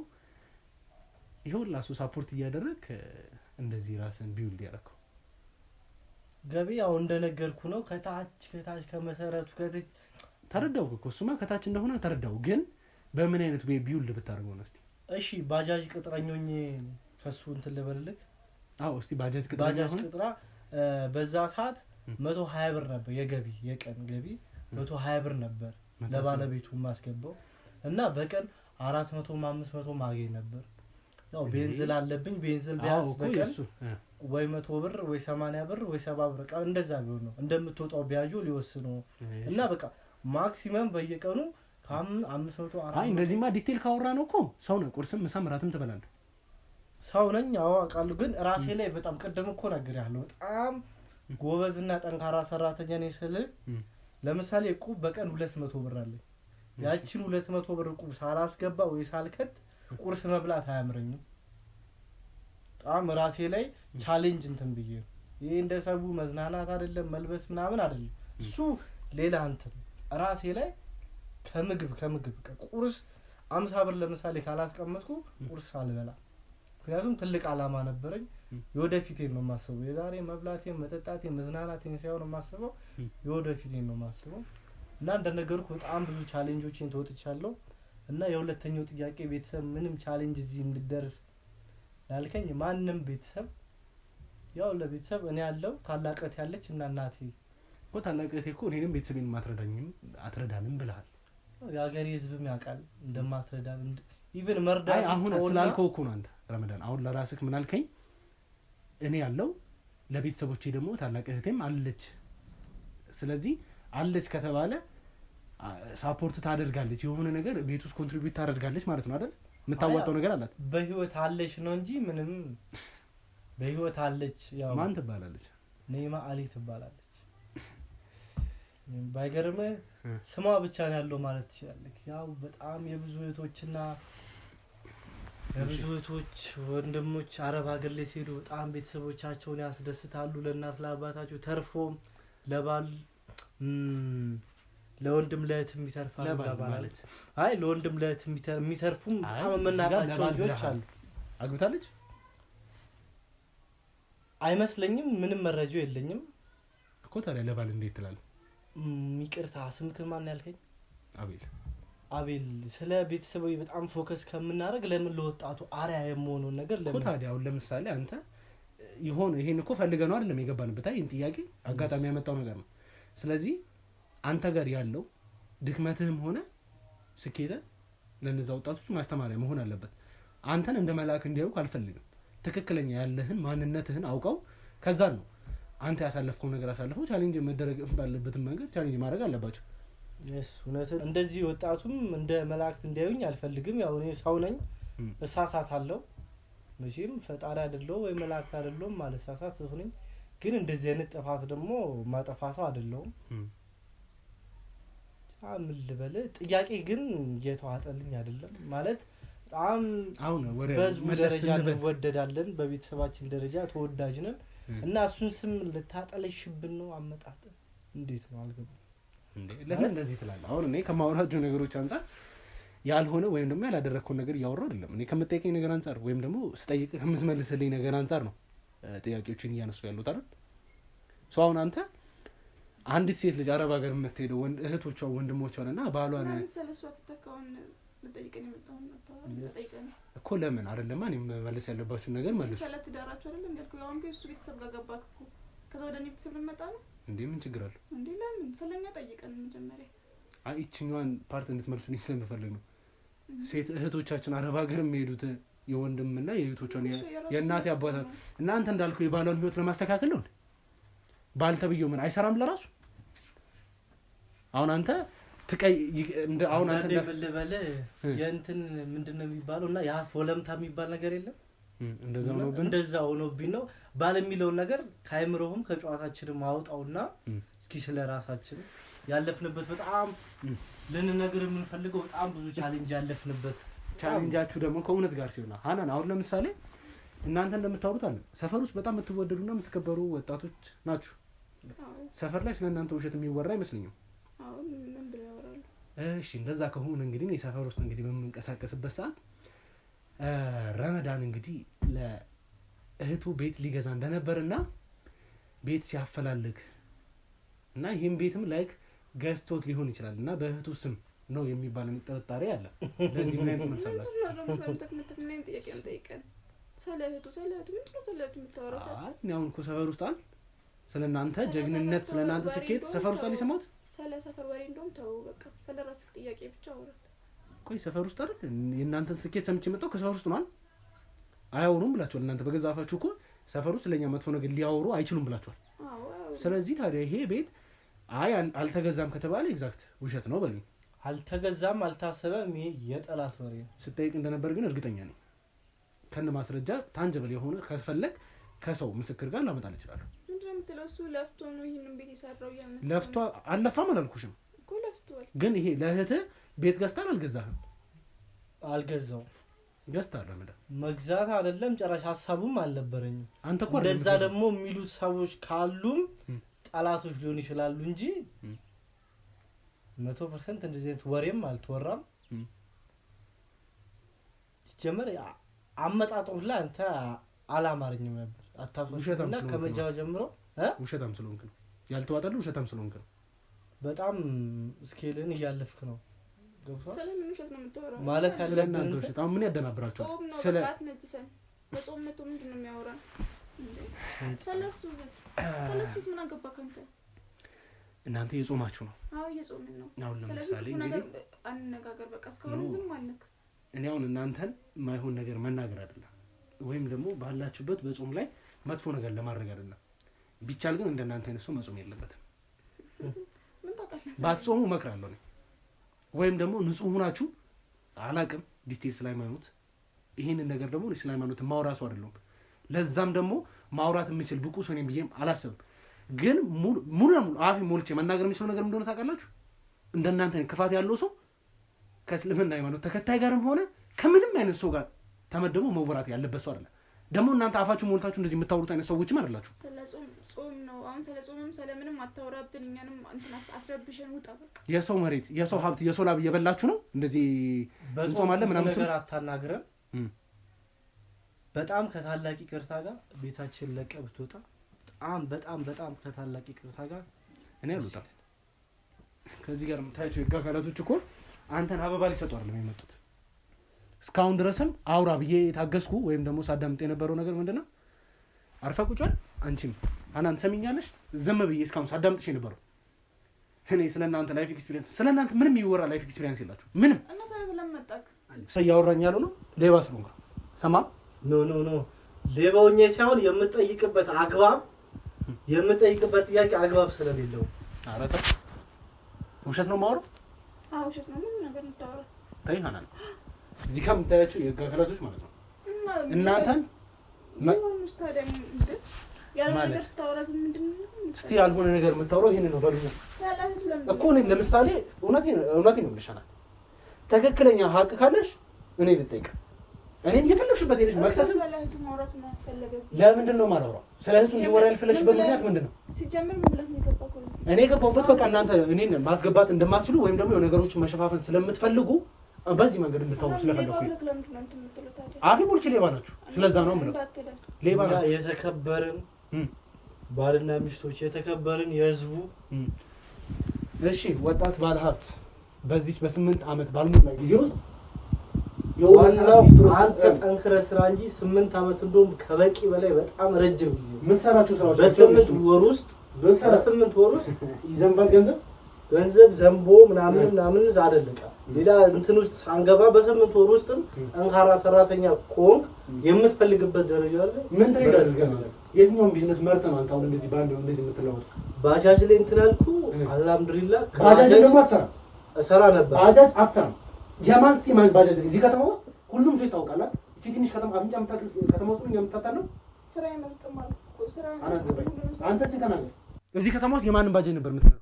ይሄው ላሱ ሳፖርት እያደረክ እንደዚህ ራስን ቢውልድ ያደረከው? ገቢ ያው እንደነገርኩ ነው። ከታች ከመሰረቱ ከታች ተረዳው እኮ እሱማ ከታች እንደሆነ ተረዳው። ግን በምን አይነት ወይ ቢውልድ ብታደርገው ነው? እስቲ እሺ ባጃጅ ቅጥረኞኝ ከሱ እንትን ልበልልክ። አዎ እስቲ ባጃጅ ቅጥራ በዛ ሰዓት 120 ብር ነበር የገቢ የቀን ገቢ 120 ብር ነበር ለባለቤቱ ማስገባው። እና በቀን 400-500 ማገኝ ነበር። ያው ቤንዝል አለብኝ። ቤንዝል ቢያንስ በቀን ወይ 100 ብር ወይ 80 ብር ወይ 70 ብር ቀን እንደዛ ቢሆን ነው እንደምትወጣው ቢያጆ ሊወስነው። እና በቃ ማክሲመም በየቀኑ ከ500-400 አይ እንደዚህማ ዲቴል ካወራ ነው እኮ ሰው ነው ቁርስም ምሳም ራትም ትበላለህ። ሰው ነኝ አዎ አውቃለሁ። ግን ራሴ ላይ በጣም ቀደም እኮ ነግሬያለሁ በጣም ጎበዝና ጠንካራ ሰራተኛ ነኝ ስል ለምሳሌ እቁብ በቀን 200 ብር አለኝ። ያቺን 200 ብር እቁብ ሳላስገባ ወይ ሳልከት ቁርስ መብላት አያምረኝም። በጣም ራሴ ላይ ቻሌንጅ እንትን ብዬ ይሄ እንደ ሰቡ መዝናናት አይደለም መልበስ ምናምን አይደለም እሱ ሌላ እንትን ራሴ ላይ ከምግብ ቁርስ 50 ብር ለምሳሌ ካላስቀመጥኩ ቁርስ አልበላ ምክንያቱም ትልቅ አላማ ነበረኝ የወደፊቴን ነው ማስበው የዛሬ መብላቴን መጠጣቴን መዝናናቴን ሳይሆን ማስበው የወደፊቴን ነው ማስበው እና እንደነገርኩ በጣም ብዙ ቻሌንጆችን ተወጥቻለሁ እና የሁለተኛው ጥያቄ ቤተሰብ ምንም ቻሌንጅ እዚህ እንድደርስ ያልከኝ ማንንም ቤተሰብ ያው ለቤተሰብ እኔ ያለው ታላቀት ያለች እና እናቴ እኮ ታላቀቴ እኮ እኔንም ቤተሰቤን አትረዳንም ብለሃል የሀገሬ ህዝብም ያውቃል እንደማትረዳን ኢቭን መርዳት አሁን ስላልከው እኮ ነው አንተ ረመዳን አሁን ለራስህ ምን አልከኝ እኔ ያለው ለቤተሰቦቼ ደግሞ ታላቅ እህቴም አለች ስለዚህ አለች ከተባለ ሳፖርት ታደርጋለች የሆነ ነገር ቤት ውስጥ ኮንትሪቢዩት ታደርጋለች ማለት ነው አይደል የምታዋጣው ነገር አላት በህይወት አለች ነው እንጂ ምንም በህይወት አለች ያው ማን ትባላለች ኔማ አሊ ትባላለች ባይገርም ስሟ ብቻ ነው ያለው ማለት ትችላለህ ያው በጣም የብዙ እህቶችና የብዙ እህቶች ወንድሞች አረብ ሀገር ላይ ሲሄዱ በጣም ቤተሰቦቻቸውን ያስደስታሉ ለእናት ለአባታቸው ተርፎም ለባል ለወንድም ለእህትም ይተርፋሉ ማለት አይ ለወንድም ለእህትም የሚተርፉም በጣም የምናውቃቸው ልጆች አሉ አግብታለች አይመስለኝም ምንም መረጃው የለኝም እኮ ታዲያ ለባል እንዴት ትላለህ ይቅርታ ስምክን ማን ያልከኝ አቤል ስለ ቤተሰቦች በጣም ፎከስ ከምናደርግ ለምን ለወጣቱ አሪያ የሆነውን ነገር ለምን ታዲያ አሁን ለምሳሌ አንተ ይሄን እኮ ፈልገህ ነው አይደለም የገባንበት አይን ጥያቄ አጋጣሚ ያመጣው ነገር ነው ስለዚህ አንተ ጋር ያለው ድክመትህም ሆነ ስኬትህ ለነዛ ወጣቶች ማስተማሪያ መሆን አለበት አንተን እንደ መልአክ እንዲያዩክ አልፈልግም ትክክለኛ ያለህን ማንነትህን አውቀው ከዛ ነው አንተ ያሳለፍከው ነገር አሳልፈው ቻሌንጅ መደረግ ባለበት መንገድ ቻሌንጅ ማድረግ አለባቸው እውነት እንደዚህ ወጣቱም እንደ መላእክት እንዲያዩኝ አልፈልግም ያው እኔ ሰው ነኝ እሳሳታለሁ መቼም ፈጣሪ አይደለው ወይ መላእክት አይደለም ማለት እሳሳት ሆነኝ ግን እንደዚህ አይነት ጥፋት ደግሞ ማጠፋሰው አይደለም አምል ልበል ጥያቄ ግን እየተዋጠልኝ አይደለም ማለት በጣም አሁን ወደ በህዝቡ ደረጃ እንወደዳለን በቤተሰባችን ደረጃ ተወዳጅ ነን እና እሱን ስም ልታጠለሽብን ነው አመጣጥ እንዴት ነው አልገባም እንዴ ለምን እንደዚህ ትላለህ አሁን እኔ ከማወራቸው ነገሮች አንፃር ያልሆነ ወይም ደግሞ ያላደረኩት ነገር ያወራው አይደለም እኔ ከመጠየቀኝ ነገር አንፃር ወይም ደግሞ ስጠይቅ ከምትመልስልኝ ነገር አንፃር ነው ጥያቄዎችን እያነሱ ያሉት አይደል ሶ አሁን አንተ አንዲት ሴት ልጅ አረብ ሀገር የምትሄደው እህቶቿ ወንድሞቿና ባሏን ስለሷ ተተካውን ልጠይቀኝ መጣሁ ተጠይቀኝ እኮ ለምን አይደለም እኔ መመለስ ያለባችሁ ነገር መልስ ሰለት ዳራችሁ አይደለም ያልኩ ያው እሱ ቤተሰብ ጋር ገባክ እኮ ከዛ ወደ እኔ ቤተሰብ ልመጣ ነው እንዴ ምን ችግር አለው እንዴ ለምን ስለኛ ጠይቀን መጀመሪያ እቺኛዋን ፓርት እንድትመልሱልኝ ስለምፈልግ ነው ሴት እህቶቻችን አረብ ሀገር የሚሄዱት የወንድምና የእህቶቿን የእናት አባታ እናንተ እንዳልከው የባሏን ህይወት ለማስተካከል ነው ባልተብየው ምን አይሰራም ለራሱ አሁን አንተ እንደ አሁን አንተ እንደበለ የእንትን ምንድነው የሚባለውና ያ ፎለምታ የሚባል ነገር የለም እንደዛው ሆኖብኝ ነው ባል የሚለው ነገር ካይምሮህም ከጨዋታችንም አውጣውና እስኪ ስለራሳችን ያለፍንበት በጣም ለነገር የምንፈልገው በጣም ብዙ ቻሌንጅ ያለፍንበት ቻሌንጃችሁ ደግሞ ከእውነት ጋር ሲሆን ሃናን አሁን ለምሳሌ እናንተ እንደምታወሩት አለ ሰፈር ውስጥ በጣም የምትወደዱና የምትከበሩ ወጣቶች ናችሁ ሰፈር ላይ ስለእናንተ ውሸት የሚወራ አይመስልኝም አሁን ምን ብለው ያወራሉ እሺ እንደዛ ከሆነ እንግዲህ ነው ሰፈር ውስጥ እንግዲህ በመንቀሳቀስበት ሰዓት ረመዳን እንግዲህ ለእህቱ ቤት ሊገዛ እንደነበርና ቤት ሲያፈላልግ እና ይሄን ቤትም ላይክ ገዝቶት ሊሆን ይችላል እና በእህቱ ስም ነው የሚባል ጥርጣሬ አለ ለዚህ ምን አይነት መሰላችሁ ምን ጥያቄን ጠይቀን ስለእህቱ ምንድነው ስለእህቱ የምታወራው አሁን እኮ ሰፈር ውስጥ አለ ስለናንተ ጀግንነት ስለናንተ ስኬት ሰፈር ውስጥ ሊሰማት ስለ ሰፈር ወሬ እንደውም ተው በቃ ስለ ራስህ ጥያቄ ብቻ አውራ ቆይ ሰፈር ውስጥ አይደል የእናንተን ስኬት ሰምቼ መጣው ከሰፈር ውስጥ ነው አያወሩም ብላችኋል እናንተ በገዛፋችሁ እኮ ሰፈር ውስጥ ለኛ መጥፎ ነገር ሊያወሩ አይችሉም ብላችኋል ስለዚህ ታዲያ ይሄ ቤት አልተገዛም ከተባለ ኤግዛክት ውሸት ነው በሉኝ አልተገዛም አልታሰበም ይሄ የጠላት ወሬ ነው ስጠይቅ እንደነበር ግን እርግጠኛ ነኝ ከነ ማስረጃ ታንጀብል የሆነ ከፈለክ ከሰው ምስክር ጋር ላመጣል ይችላል ምንድነው የምትለው እሱ ለፍቶ ነው ይሄንን ቤት የሰራው ያመጣው ለፍቶ አለፋም አላልኩሽም እኮ ለፍቷል ግን ይሄ ለእህት ቤት ገዝታል አልገዛህም አልገዛው ገዝታለህ ማለት መግዛት አይደለም ጭራሽ ሐሳቡም አልነበረኝም። አንተ እኮ እንደዛ ደግሞ የሚሉት ሰዎች ካሉም ጠላቶች ሊሆኑ ይችላሉ እንጂ 100% እንደዚህ አይነት ወሬም አልተወራም። ጀመረ አመጣጣው ላይ አንተ አላማረኝም ነበር አታውቅምና ከመጃው ጀምሮ ውሸታም ስለሆንክ ነው ያልተዋጠልህ ውሸታም ስለሆንክ ነው። በጣም ስኬልን እያለፍክ ነው። ገብቷል? ስለምን ውሸት ነው የምታወራው? ማለት ያለናንተ ውሸት አሁን ምን ያደናብራችሁ? ስለጋት ነጅሰን በጾም መቶ ምንድነው የሚያወራ? ስለሱ ምን አገባ ካንተ? እናንተ የጾማችሁ ነው። አዎ የጾምን ነው። አሁን ለምሳሌ እንግዲህ አንነጋገር በቃ እስካሁን ዝም አልክ። እኔ አሁን እናንተን ማይሆን ነገር መናገር አይደለም ወይም ደግሞ ባላችሁበት በጾም ላይ መጥፎ ነገር ለማድረግ አይደለም። ቢቻል ግን እንደናንተ አይነት ሰው መጾም የለበትም። ምን ታውቃለህ? ባትጾሙ እመክራለሁ ነው ወይም ደግሞ ንጹህ ሆናችሁ አላቅም ዲቴል ስለሃይማኖት ይሄንን ነገር ደግሞ ስለሃይማኖት ማውራሱ አይደለም። ለዛም ደግሞ ማውራት የምችል ብቁ ሰው ነኝ ብዬም አላስብም። ግን ሙሉ አፊ ሞልቼ መናገር የምችለው ነገር እንደሆነ ታውቃላችሁ። እንደናንተ ክፋት ያለው ሰው ከእስልምና ሃይማኖት ተከታይ ጋርም ሆነ ከምንም አይነት ሰው ጋር ተመደቡ መወራት ያለበት ሰው አይደለም። ደግሞ እናንተ አፋችሁ ሞልታችሁ እንደዚህ የምታወሩት አይነት ሰዎችም አይደላችሁ። ጾም ነው አሁን ስለጾምም ስለምንም አታወራብን እኛንም እንትን አትረብሽን ውጣ በቃ። የሰው መሬት የሰው ሀብት የሰው ላብ እየበላችሁ ነው እንደዚህ እንጾማለን ምናምን ነገር አታናግረን። በጣም ከታላቅ ይቅርታ ጋር ቤታችን ለቀህ ብትወጣ በጣም ከታላቅ ይቅርታ ጋር እኔ አልወጣም። ከዚህ ጋር የምታያቸው የጋጋላቶች እኮ አንተን አበባ ሊሰጡ አይደለም የመጡት። እስካሁን ድረስም አውራ ብዬ ታገስኩ ወይም ደግሞ ሳዳምጥ የነበረው ነገር ምንድነው? አርፈ ቁጭል አንቺም አናን ሰሚኛለሽ ዝም ብዬ እስካሁን ሳዳምጥሽ የነበረው እኔ ስለናንተ ላይፍ ኤክስፒሪየንስ ስለናንተ ምንም ይወራ ላይፍ ኤክስፒሪየንስ የላችሁ ምንም። እና ታዲያ ለምመጣክ ያወራኝ ያለው ነው ሌባ ስለሆንኩ ሰማ ኖ ሌባውኝ ሳይሆን የምጠይቅበት ጥያቄ አግባብ ስለሌለው አረታ ውሸት ነው ማውራት። አዎ ውሸት ነው ምን ነገር እንታወራ ታይሃናል እዚህ ጋር የምታያቸው የጋጋላቶች ማለት ነው። እናንተን ነገር ስታወራ ምንድነው? እስቲ ያልሆነ ነገር የምታወራው ይሄን ነው በሉኝ እኮ እኔ ለምሳሌ እውነቴን ነው ብለሻናል። ትክክለኛ ሀቅ ካለሽ እኔ ልጠይቅ እኔም የፈለግሽበት ሄደሽ መክሰስ ስለህቱ ማውራት ምን አስፈለገ? ለምንድን ነው ማውራው? ስለህቱ እንዲወራ ያልፈለግሽበት ምክንያት ምንድን ነው? ሲጀምር ምን ብለህ ነው የገባከው? እኔ የገባሁበት በቃ እናንተ እኔን ማስገባት እንደማትችሉ ወይም ደግሞ ነገሮችን መሸፋፈን ስለምትፈልጉ በዚህ መንገድ እንድታወሩ ስለፈለኩኝ አፊ ሞልቼ ሌባ ናችሁ። ስለዛ ነው የምለው ሌባ ናችሁ። የተከበርን ባልና ሚስቶች የተከበርን የህዝቡ እሺ ወጣት ባለሀብት በዚህ በ8 አመት ባልሞላ ጊዜ ውስጥ የወራናው አንተ ጠንክረህ ስራ እንጂ 8 አመት እንደውም ከበቂ በላይ በጣም ረጅም ጊዜ ምን ሰራችሁ ስራዎች በ8 ወር ውስጥ ይዘንባል ገንዘብ ዘንቦ ምናምን ዛደልቃ ሌላ እንትን ውስጥ ሳንገባ በ8 ወር ውስጥም ጠንካራ ሰራተኛ ኮንክ የምትፈልግበት ደረጃ አለ። ምን ትሬደርስ ገና የትኛውን ቢዝነስ መርጠን አንተ አሁን እንደዚህ ባንድ እንደዚህ የምትለወጥ ባጃጅ ላይ እንትን አልኩ አልሐምዱሊላህ። ባጃጅ ደግሞ እሰራ ነበር። ባጃጅ አትሰራም። የማንስቲ ማን ባጃጅ እዚህ ከተማ ውስጥ ሁሉም ሰው ይታወቃል። እቺ ትንሽ ከተማ አፍንጫ የምታክል ከተማ ውስጥ ነው የምታታለው። ስራ ይመርጥም ማለት ስራ አንተ እስቲ ተናገር። እዚህ ከተማ ውስጥ የማንን ባጃጅ ነበር የምትለው?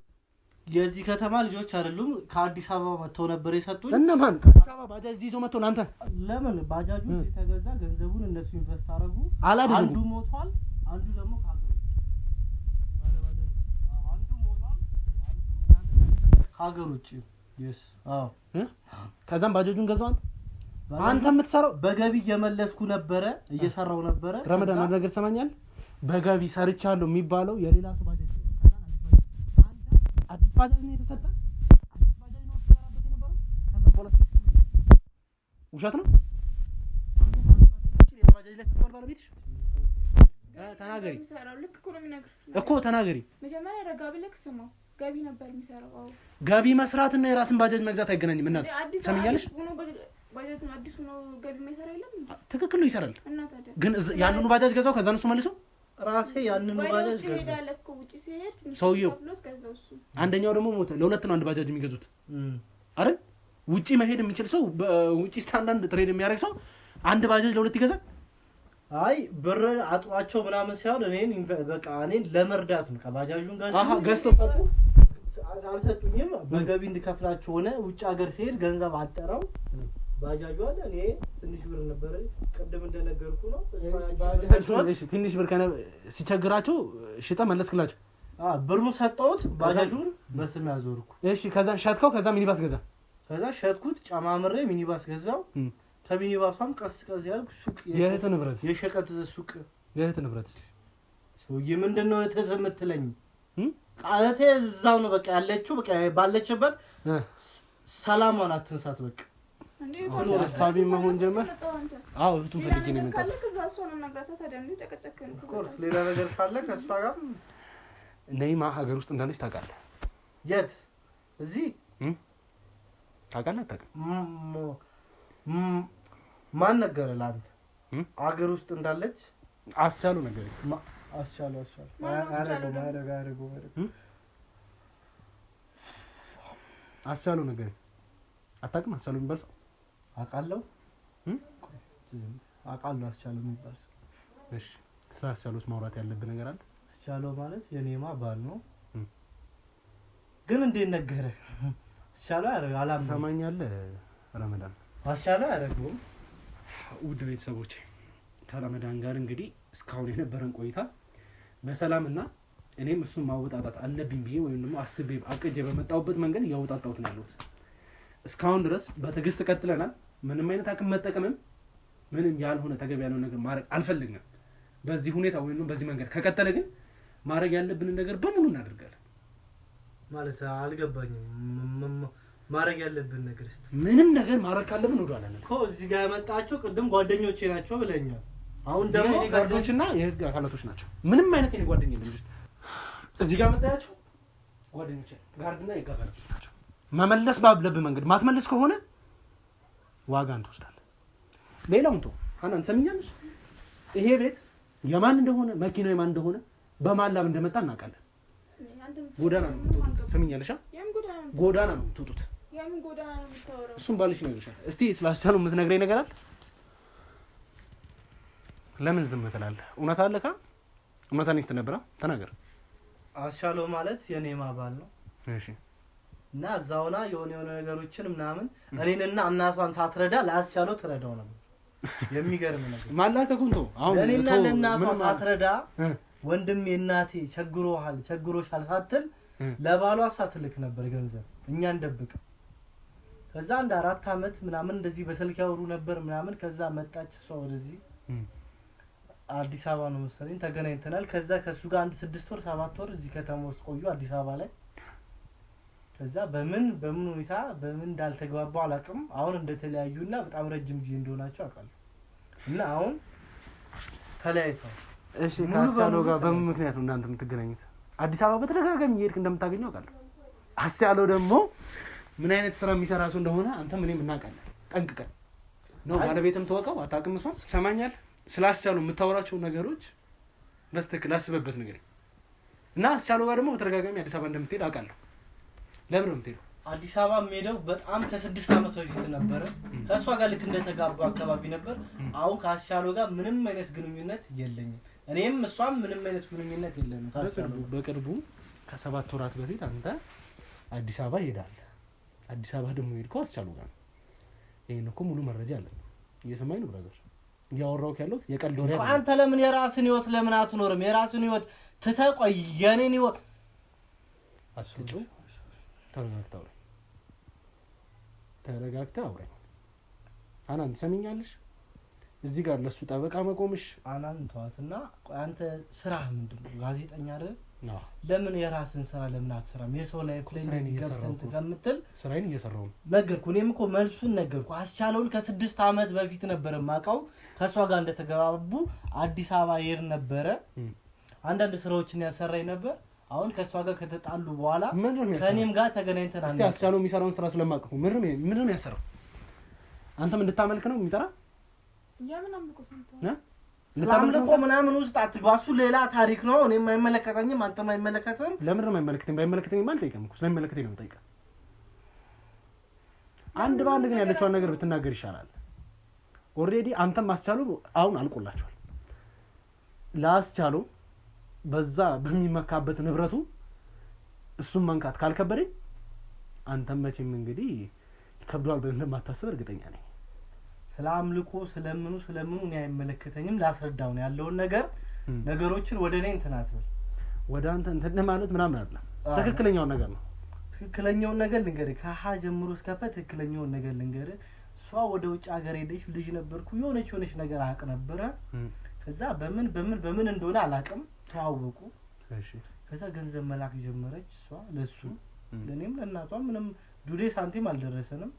የዚህ ከተማ ልጆች አይደሉም ከአዲስ አበባ መተው ነበር የሰጡኝ። እነማን ከአዲስ አበባ ባጃጅ እዚህ ይዘው መተው ላንተ? ለምን ባጃጁ እዚህ ተገዛ፣ ገንዘቡን እነሱ ኢንቨስት አደረጉ። አንዱ ሞቷል፣ አንዱ ደግሞ ከሀገር ውጭ yes ከዛም ባጃጁን ገዛው። አንተ የምትሰራው በገቢ እየመለስኩ ነበረ፣ እየሰራው ነበረ። ረመዳን አንድ ነገር ሰማኛል። በገቢ ሰርቻለሁ የሚባለው የሌላ ሰው ባጃጅ ነው። አዲስ ባጃጅ ነው የተሰጠ። አዲስ ባጃጅ ነው ተሰራበት የነበረው። ከዛ በኋላ ውሸት ነው። አንተ ባጃጅ ላይ ተቆል ባለቤትሽ ተናገሪ እኮ ተናገሪ። መጀመሪያ ረጋ ብለህ ስማው። ገቢ ነበር የሚሰራው። አዎ ገቢ መስራትና የራስን ባጃጅ መግዛት አይገናኝም። እናት ሰምኛለሽ? ባጃጅ ነው አዲሱ ነው ገቢ የማይሰራ የለም። ትክክል ነው ይሰራል። እና ታዲያ ግን ያንኑ ባጃጅ ገዛው ከዛ ነው መልሶ ራሴ ያንኑ ባጃጅ ገዛው። ውጪ ሲሄድ ሰውየው አንደኛው ደግሞ ሞተ። ለሁለት ነው አንድ ባጃጅ የሚገዙት አይደል? ውጪ መሄድ የሚችል ሰው ውጪ ስታንዳርድ ትሬድ የሚያደርግ ሰው አንድ ባጃጅ ለሁለት ይገዛል። አይ ብር አጥሯቸው ምናምን ሳይሆን እኔን ለመርዳት ነው። ከባጃጁን ገዝተው ሰጡ። አልሰጡኝም። በገቢ እንድከፍላቸው ሆነ። ውጭ ሀገር ሲሄድ ገንዘብ አጠራው ባጃጁ አለ እኔ ትንሽ ብር ነበር ቀደም እንደነገርኩ ነው። እሺ ትንሽ ብር ሲቸግራቸው ሽጠ መለስክላቸው? ብሩን ሰጠሁት፣ ባጃጁን በስም ያዞርኩ። እሺ ከዛ ሸጥከው? ከዛ ሚኒባስ ገዛ? ከዛ ሸጥኩት፣ ጨማምሬ ሚኒባስ ገዛው። ከሚኒባሷም ቀስ ቀስ ያልኩ ሱቅ የእህት ንብረት የሸቀጥ ሱቅ የእህት ንብረት ሰውዬ ምንድነው የተዘምትለኝ? ቃለቴ እዛው ነው በቃ ያለችው። በቃ ባለችበት ሰላማን አትንሳት በቃ ሀሳቢ መሆን ጀመር። አዎ እህቱን ፈልጌ ነው የመጣው። ኮርስ ሌላ ነገር ካለ ከእሷ ጋር ነይማ ሀገር ውስጥ እንዳለች ታውቃለህ? የት? እዚህ ታውቃለህ? አታውቅም? ማን ነገረ ለአንተ ሀገር ውስጥ እንዳለች? አስቻሉ ነገር አስቻሉ አስቻሉ ነገር አታውቅም? አስቻሉ የሚባል ሰው አውቃለሁ አስቻሉ የሚባል ሰው። እሺ ስለ አስቻሉስ ማውራት ያለብህ ነገር አለ? አስቻለው ማለት የኔማ ባል ነው። ግን እንዴት ነገረ? አስቻለው አላም ትሰማኛለህ ረመዳን? አስቻለው አያደርገውም። ውድ ቤተሰቦቼ ከረመዳን ጋር እንግዲህ እስካሁን የነበረን ቆይታ በሰላምና እኔም እሱን ማወጣጣት አለብኝ ብዬ ወይም ደግሞ አስቤ አቅጄ በመጣሁበት መንገድ እያወጣጣሁት ነው ያለሁት። እስካሁን ድረስ በትዕግስት ቀጥለናል። ምንም አይነት አቅም መጠቀምም ምንም ያልሆነ ተገቢ ያልሆነ ነገር ማድረግ አልፈልግም። በዚህ ሁኔታ ወይም በዚህ መንገድ ከቀጠለ ግን ማድረግ ያለብንን ነገር በሙሉ እናደርጋለን። ማለት አልገባኝም። ማድረግ ያለብን ነገር እስቲ ምንም ነገር ማድረግ ካለብን ወደ አላለን እኮ እዚህ ጋር ያመጣቸው ቅድም ጓደኞቼ ናቸው ብለኛል። አሁን ደግሞ ጋርዶችና የህግ አካላቶች ናቸው። ምንም አይነት የኔ ጓደኛ የለም። እዚህ ጋር መጣያቸው ጓደኞቼ ጋርድና የህግ አካላቶች ናቸው። መመለስ ባለብህ መንገድ ማትመለስ ከሆነ ዋጋን ትወስዳለህ። ሌላውን ተው። ሀናን ሰምኛለሽ? ይሄ ቤት የማን እንደሆነ መኪናው የማን እንደሆነ በማን ላብ እንደመጣ እናውቃለን። ጎዳና ነው የምትወጡት። ሰምኛለሽ? ጎዳና ነው የምትወጡት። የምን ጎዳና ነው የምታወራው? እሱም ባልሽ ነው ይሻል። እስቲ ስላሻሉ የምትነግረኝ ነገር አለ? ለምን ዝም ትላለህ? እውነት አለካ? እውነት አንስተ ነበር ተናገር። አስቻለው ማለት የኔ ማባል ነው። እሺ እና እዛውና የሆነ ነገሮችን ምናምን እኔንና እናቷን ሳትረዳ ለአስቻለው ትረዳው ነበር። የሚገርም ነገር ማላከኩን ተው። አሁን እኔና ለእናቷ ሳትረዳ ወንድሜ እናቴ ቸግሮሻል ሳትል ለባሏ ሳትልክ ነበር ገንዘብ እኛ እንደብቅ። ከዛ አንድ 4 አመት ምናምን እንደዚህ በስልክ ያወሩ ነበር ምናምን። ከዛ መጣች እሷ ወደዚህ አዲስ አበባ ነው መሰለኝ ተገናኝተናል። ከዛ ከሱ ጋር አንድ 6 ወር 7 ወር እዚህ ከተማ ውስጥ ቆዩ አዲስ አበባ ላይ። ከዛ በምን ሁኔታ በምን እንዳልተግባባው አላውቅም። አሁን እንደተለያዩና በጣም ረጅም ጊዜ እንደሆናቸው አውቃለሁ። እና አሁን ተለያይተው እሺ ከአስቻለው ጋር በምን ምክንያት ነው እናንተ የምትገናኙት? አዲስ አበባ በተደጋጋሚ እየሄድክ እንደምታገኘው አውቃለሁ። አስቻለው ደግሞ ምን አይነት ስራ የሚሰራ ሰው እንደሆነ አንተም እኔም እናውቃለን ጠንቅቀን ነው። ባለቤትም ተወቀው አታውቅም። እሷ ሰማኛል። ስላስቻለው የምታወራቸው ነገሮች በስተክል አስበበት ነገር እና አስቻለው ጋር ደግሞ በተደጋጋሚ አዲስ አበባ እንደምትሄድ አውቃለሁ። ለምን ነው የምትሄደው? አዲስ አበባ የምሄደው በጣም ከ6 አመት በፊት ነበር። ከእሷ ጋር ልክ እንደተጋባ አካባቢ ነበር። አሁን ከአስቻለው ጋር ምንም አይነት ግንኙነት የለኝም። እኔም እሷም ምንም አይነት ግንኙነት የለንም። በቅርቡ ከ7 ወራት በፊት አንተ አዲስ አበባ ሄዳለህ። አዲስ አበባ ደግሞ ሄድከው አስቻለው ጋር ነው። ይሄን እኮ ሙሉ መረጃ አለ። እየሰማኝ ነው ብራዘር? እያወራሁት ያለሁት የቀልድ ወሬ አይደለም። አንተ ለምን የራስን ህይወት ለምን አትኖርም? የራስን ህይወት ትተቆይ የኔን ህይወት አስጨው ተረጋግተህ አውራኝ። አናን ትሰሚኛለሽ? እዚህ ጋር ለሱ ጠበቃ መቆምሽ አናን ተዋትና አንተ ስራህ ምንድነው? ጋዜጠኛ አይደል? አዎ። ለምን የራስን ስራ ለምን አትሰራም? የሰው ላይፍ ላይ እንደዚህ ገብተን ተቀምጥል ስራዬን እየሰራሁ ነው። ነገርኩ። እኔም እኮ መልሱን ነገርኩ። አስቻለውን ከ6 አመት በፊት ነበር ማውቀው። ከሷ ጋር እንደተገባቡ አዲስ አበባ ይሄድ ነበረ። አንዳንድ ስራዎችን ያሰራኝ ነበር። አሁን ከሷ ጋር ከተጣሉ በኋላ ከኔም ጋር ተገናኝተናል። እስቲ አስቻለው የሚሰራውን ስራ ስለማቀፉ ምንድን ነው ያሰራው? አንተም እንድታመልክ ነው የሚጠራ? የምን አምልኮት ነው? ስለአምልኮ ምናምን ውስጥ አትግባ። እሱ ሌላ ታሪክ ነው። እኔም አይመለከተኝም፣ አንተም አይመለከተም። ለምን ነው የማይመለከተኝ? ባይመለከተኝ ማለት አይቀርም እኮ ስለማይመለከተኝ ነው የምጠይቀው። አንድ በአንድ ግን ያለችውን ነገር ብትናገር ይሻላል። ኦልሬዲ አንተም አስቻለው አሁን አልቆላችኋል። ለአስቻለው በዛ በሚመካበት ንብረቱ እሱን መንካት ካልከበደኝ አንተም መቼም እንግዲህ ከብዷል ብለህ እንደማታስብ እርግጠኛ ነኝ። ስለ አምልኮ ስለምኑ እኔ አይመለከተኝም። ላስረዳው ነው ያለውን ነገር ነገሮችን ወደ እኔ እንትን አትበል። ወደ አንተ እንትን ማለት ምናምን አይደለም። ትክክለኛውን ነገር ነው። ትክክለኛውን ነገር ልንገርህ፣ ከሀ ጀምሮ እስከ ፐ ትክክለኛውን ነገር ልንገርህ። እሷ ወደ ውጭ ሀገር ሄደች፣ ልጅ ነበርኩ፣ የሆነች ነገር አቅ ነበረ። ከዛ በምን እንደሆነ አላቅም፣ ተዋወቁ። እሺ ከዛ ገንዘብ መላክ ጀመረች እሷ ለሱ፣ ለኔም ለእናቷ ምንም ዱዴ ሳንቲም አልደረሰንም።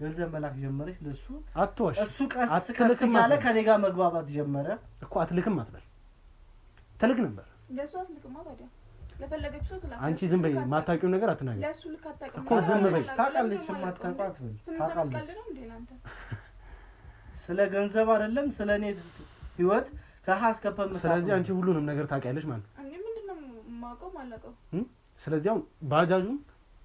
ገንዘብ መላክ ጀመረች ለሱ። አትዋሽ። እሱ ቀስ ያለ ከኔ ጋር መግባባት ጀመረ እኮ። አትልክም አትበል። ትልክ ነበር ለሱ አትልክማ ታዲያ ለፈለገች ሰው ትላክ። አንቺ ዝም በይ፣ ማታውቂው ነገር አትናገሪ ለሱ ልክ አታውቅም እኮ። ዝም በይ። ታውቃለች ማታውቃት በል ታውቃለች። ስለ ገንዘብ አይደለም ስለኔ ህይወት ከሀ እስከ ፐ። ስለዚህ አንቺ ሁሉንም ነገር ታውቂያለሽ ማለት ነው። እኔ ምንድነው የማውቀው ማለቀው? ስለዚህ አሁን ባጃጁም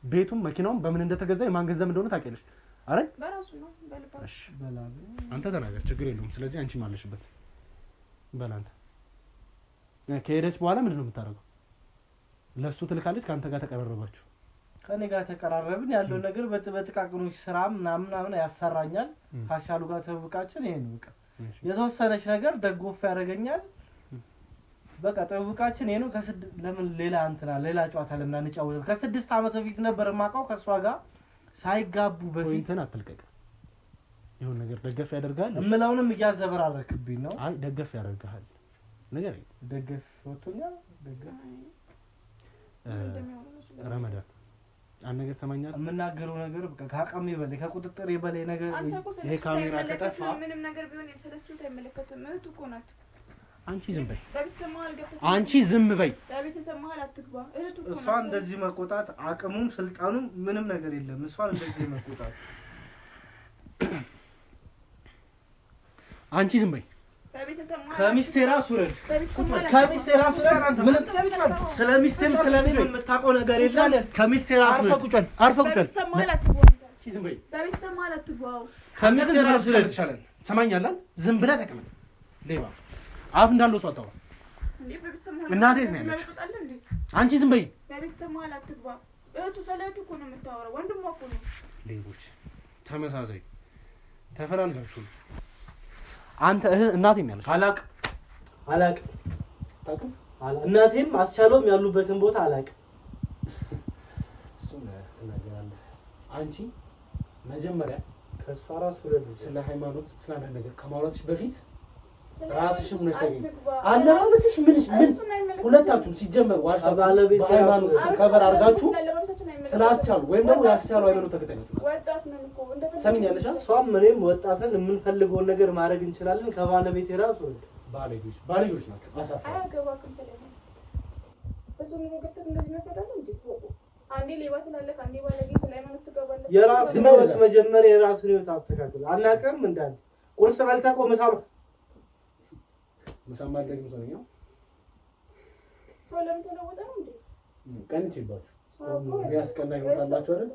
ቤቱም መኪናውም በምን እንደተገዛ የማን ገንዘብ እንደሆነ ታውቂያለሽ አይደል? በራሱ ነው በልባሽ። እሺ በላብ አንተ ተናገር፣ ችግር የለውም። ስለዚህ አንቺ ማለሽበት በላንተ ከሄደች በኋላ ምንድን ነው የምታደርገው? ለሱ ትልካለች፣ ካንተ ጋር ተቀራረባችሁ። ከኔ ጋር ተቀራረብን። ያለው ነገር በጥቃቅኖች ስራ ምናምን ያሰራኛል። ካሻሉ ጋር ተውቃችን ይሄን በቃ የተወሰነች ነገር ደጎፍ ያደርገኛል። በቃ ተውቃችን ይሄ ነው። ለምን ሌላ ጨዋታ ለምን አንጫወተው? ከ6 አመት በፊት ነበር ማውቀው ከሷ ጋር ሳይጋቡ በፊት። እንትን አትልቀቅ። ይሁን ነገር ደገፍ ያደርጋል። እምለውንም እያዘበራረክብኝ ነው። አይ ደገፍ ያደርጋል ነገር ደገፍ ወጥቶኛል። ደገፍ ረመዳን አንድ ነገር ሰማኛል። የምናገረው ነገር በቃ ካቀሜ በላይ ከቁጥጥር በላይ ነገር። ይሄ ካሜራ ከጠፋ ምንም ነገር ቢሆን ስለሱ አይመለከትም። እህቱ እኮ ናት። አንቺ ዝም በይ። በቤተሰብ መሀል ገብተህ አንቺ ዝም በይ። በቤተሰብ መሀል አትግባ። እህቱ እኮ ናት። እሷ እንደዚህ መቆጣት አቅሙም ስልጣኑም ምንም ነገር የለም። እሷ እንደዚህ መቆጣት አንቺ ዝም በይ። ከሚስቴ ራስ ውረድ። ከሚስቴ ራስ ውረድ። ምንም ስለሚስቴም ስለኔም የምታውቀው ነገር የለም። ከሚስቴ ራስ ውረድ። አርፈ ቁጭ በል። ዝም በይ። በቤተሰብ መሀል አትግባ። ከሚስቴ ራስ ውረድ። ሰማኛለህ? ዝም ብለህ ተቀመጥ። ሌባ አፍ እንዳለው ሰው አታውራ። እናቴ ነው ያለች። አንቺ ዝም በይ። በቤተሰብ መሀል አትግባ። እህቱ ስለእህቱ እኮ ነው የምታወራው። ወንድሟ እኮ ነው። ሌቦች ተመሳሳይ ተፈላልጋችሁ። አንተ እናቴ ነው ያለች። አላቅ ታውቅም። እናቴም አስቻለውም ያሉበትን ቦታ አላቅ። እሱን ትናገራለህ። አንቺ መጀመሪያ ከሷ ራስ ውረድ። ስለ ሃይማኖት ስለ አንድ ነገር ከማውራትሽ በፊት ራስሽን ሆነሽ ተገኝ። አለባበስሽ ምንሽ ምን ሁለታችሁም ሲጀመር ዋሽታ በሃይማኖት ከበር አድርጋችሁ ስላስቻሉ ወይም ደግሞ ያስቻሉ ሃይማኖት ተከታዮች ወጣት ነን እኮ ሰሚኛለሽ? እሷም እኔም ወጣትን የምንፈልገውን ነገር ማድረግ እንችላለን። ከባለቤቴ ራስ ወርድ። ባለጌዎች ናቸው። አሳፋ አያገባክም። ስለዚህ በሰው ኑሮ ገብተህ እንደዚህ መፈዳለ እንዴ? አንዴ ሌባ ትላለህ፣ አንዴ ባለጌ። ስለ ሃይማኖት ትገባለህ። የራስህን ህይወት መጀመሪያ የራስህን ህይወት አስተካክል። አናውቅም እንዳል ቁርስ በልተህ እኮ ምሳ ማድረግ ነው። ሰው ለምን ተለወጠ ነው እንዴ? ቀንቼባችሁ ያስቀና ይወጣላችሁ አይደል?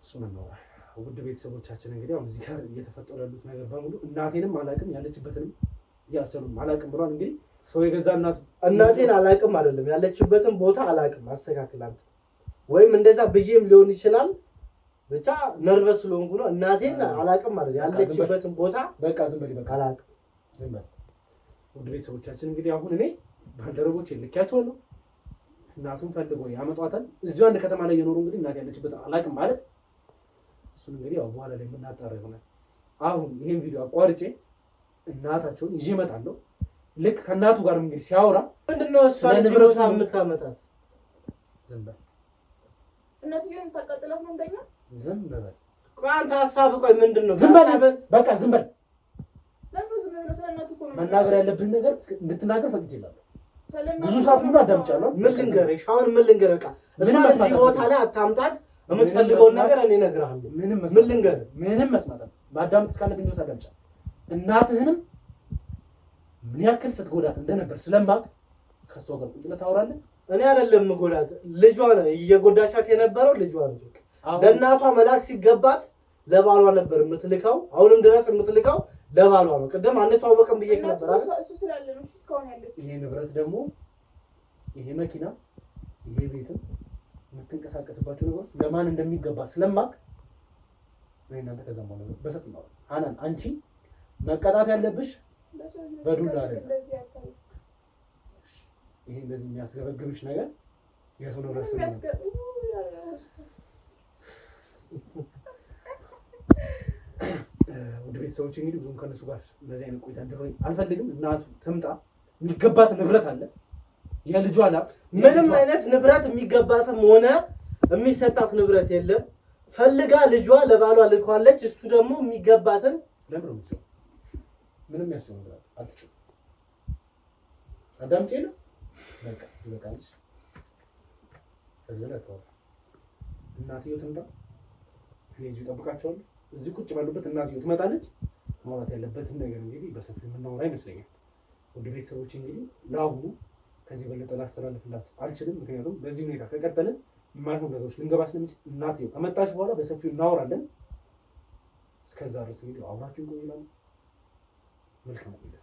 እሱ ነው። ውድ ቤተሰቦቻችን እንግዲህ አሁን እዚህ ጋር እየተፈጠረ ያሉት ነገር በሙሉ እናቴንም አላውቅም ያለችበትንም ያሰሉም አላውቅም ብሏል። እንግዲህ ሰው የገዛ እናቴን አላውቅም አይደለም ያለችበትን ቦታ አላውቅም። አስተካክል አንተ። ወይም እንደዛ ብዬም ሊሆን ይችላል። ብቻ ነርቨስ ስለሆንኩ ነው። እናቴን አላውቅም አይደል ያለችበትን ቦታ በቃ ዝም በል በቃ አላውቅም። ዝም በል። ውድ ቤተሰቦቻችን እንግዲህ አሁን እኔ ባልደረቦቼ ልኬያቸዋለሁ። እናቱን ፈልገው ያመጧታል። እዚሁ አንድ ከተማ ላይ የኖሩ እንግዲህ እናት ያለችበትን አላውቅም ማለት እሱን እንግዲህ ያው በኋላ ላይ የምናጣራ ይሆናል። አሁን ይሄን ቪዲዮ አቋርጬ እናታቸውን ይዤ እመጣለሁ። ልክ ከእናቱ ጋር እንግዲህ ሲያወራ ምንድነው እሷ ለዚህ ቦታ የምታመጣት? ዝም በል። እናትየውን ታቃጥላት ነው እንደኛ? ዝም በል። ቆይ አንተ ሀሳብ ቆይ ምንድነው? ዝም በል በቃ ዝም በል። ለምን ዝም ብለህ ስለእናቱ እኮ ነው መናገር ያለብን ነገር እንድትናገር ፈቅጄልሃለሁ። ብዙ ሰዓት ሙሉ አዳምጫለሁ። ምን ልንገርሽ? አሁን ምን ልንገርህ? በቃ እሷ እዚህ ቦታ ላይ አታምጣት። የምትፈልገውን ነገር እኔ እነግርሃለሁ። ምን ልንገርህ? ምንም መስማት ማዳመጥ እስካለብኝ ድረስ አዳምጫለሁ። እናትህንም ምን ያክል ስትጎዳት እንደነበር ስለማቅ ከሷ ጋር ቁጭ ብለህ ታወራለህ። እኔ አይደለም ጎዳት፣ ልጇ ነው እየጎዳቻት የነበረው። ልጇ ነው ለእናቷ መላክ ሲገባት ለባሏ ነበር የምትልከው። አሁንም ድረስ የምትልከው ለባሏ ነው። ቅድም አንተዋወቅም ብዬሽ ነበር አይደል? እሱ ስላለ ነው እስካሁን ያለችው። ይሄ ንብረት ደግሞ ይሄ መኪና ይሄ ቤትም የምትንቀሳቀስባቸው ነገሮች ለማን እንደሚገባ ስለማቅ እኔ እናንተ ከዛም በኋላ በሰፊ ነው። ሀናን አንቺ መቀጣት ያለብሽ በዱላ አይደለም። ይሄ እንደዚህ የሚያስገበግብሽ ነገር የሰው ንብረት ስለሆነ ውድ ቤተሰቦች እንግዲህ ብዙም ከነሱ ጋር እንደዚህ አይነት ቆይታ እንድሮኝ አልፈልግም። እናቱ ትምጣ። የሚገባት ንብረት አለ የልጇ ላብ ምንም አይነት ንብረት የሚገባትም ሆነ የሚሰጣት ንብረት የለም። ፈልጋ ልጇ ለባሏ ልኳለች። እሱ ደግሞ የሚገባትን ለምን ነው የምትሰው? ምንም ያስጨው ነገር አትችል። አዳምጪ ነው በቃ ይበቃልሽ። ከዚህ ላይ ተው። እናትየው ትምጣ። እኔ እዚሁ እጠብቃቸዋለሁ። እዚህ ቁጭ ባሉበት እናትየው ትመጣለች። ማውራት ያለበትን ነገር እንግዲህ በሰፊው የምናወራ ይመስለኛል። ውድ ቤተሰቦች እንግዲህ ለአሁኑ ከዚህ በለጠ ላስተላልፍላችሁ አልችልም። ምክንያቱም በዚህ ሁኔታ ከቀጠልን የማይሆን ነገሮች ልንገባ ስለሚችል እናትየው ከመጣች በኋላ በሰፊው እናወራለን። እስከዛ ድረስ እንግዲህ አብራችሁን ቆዩ። መልካም ቆይታ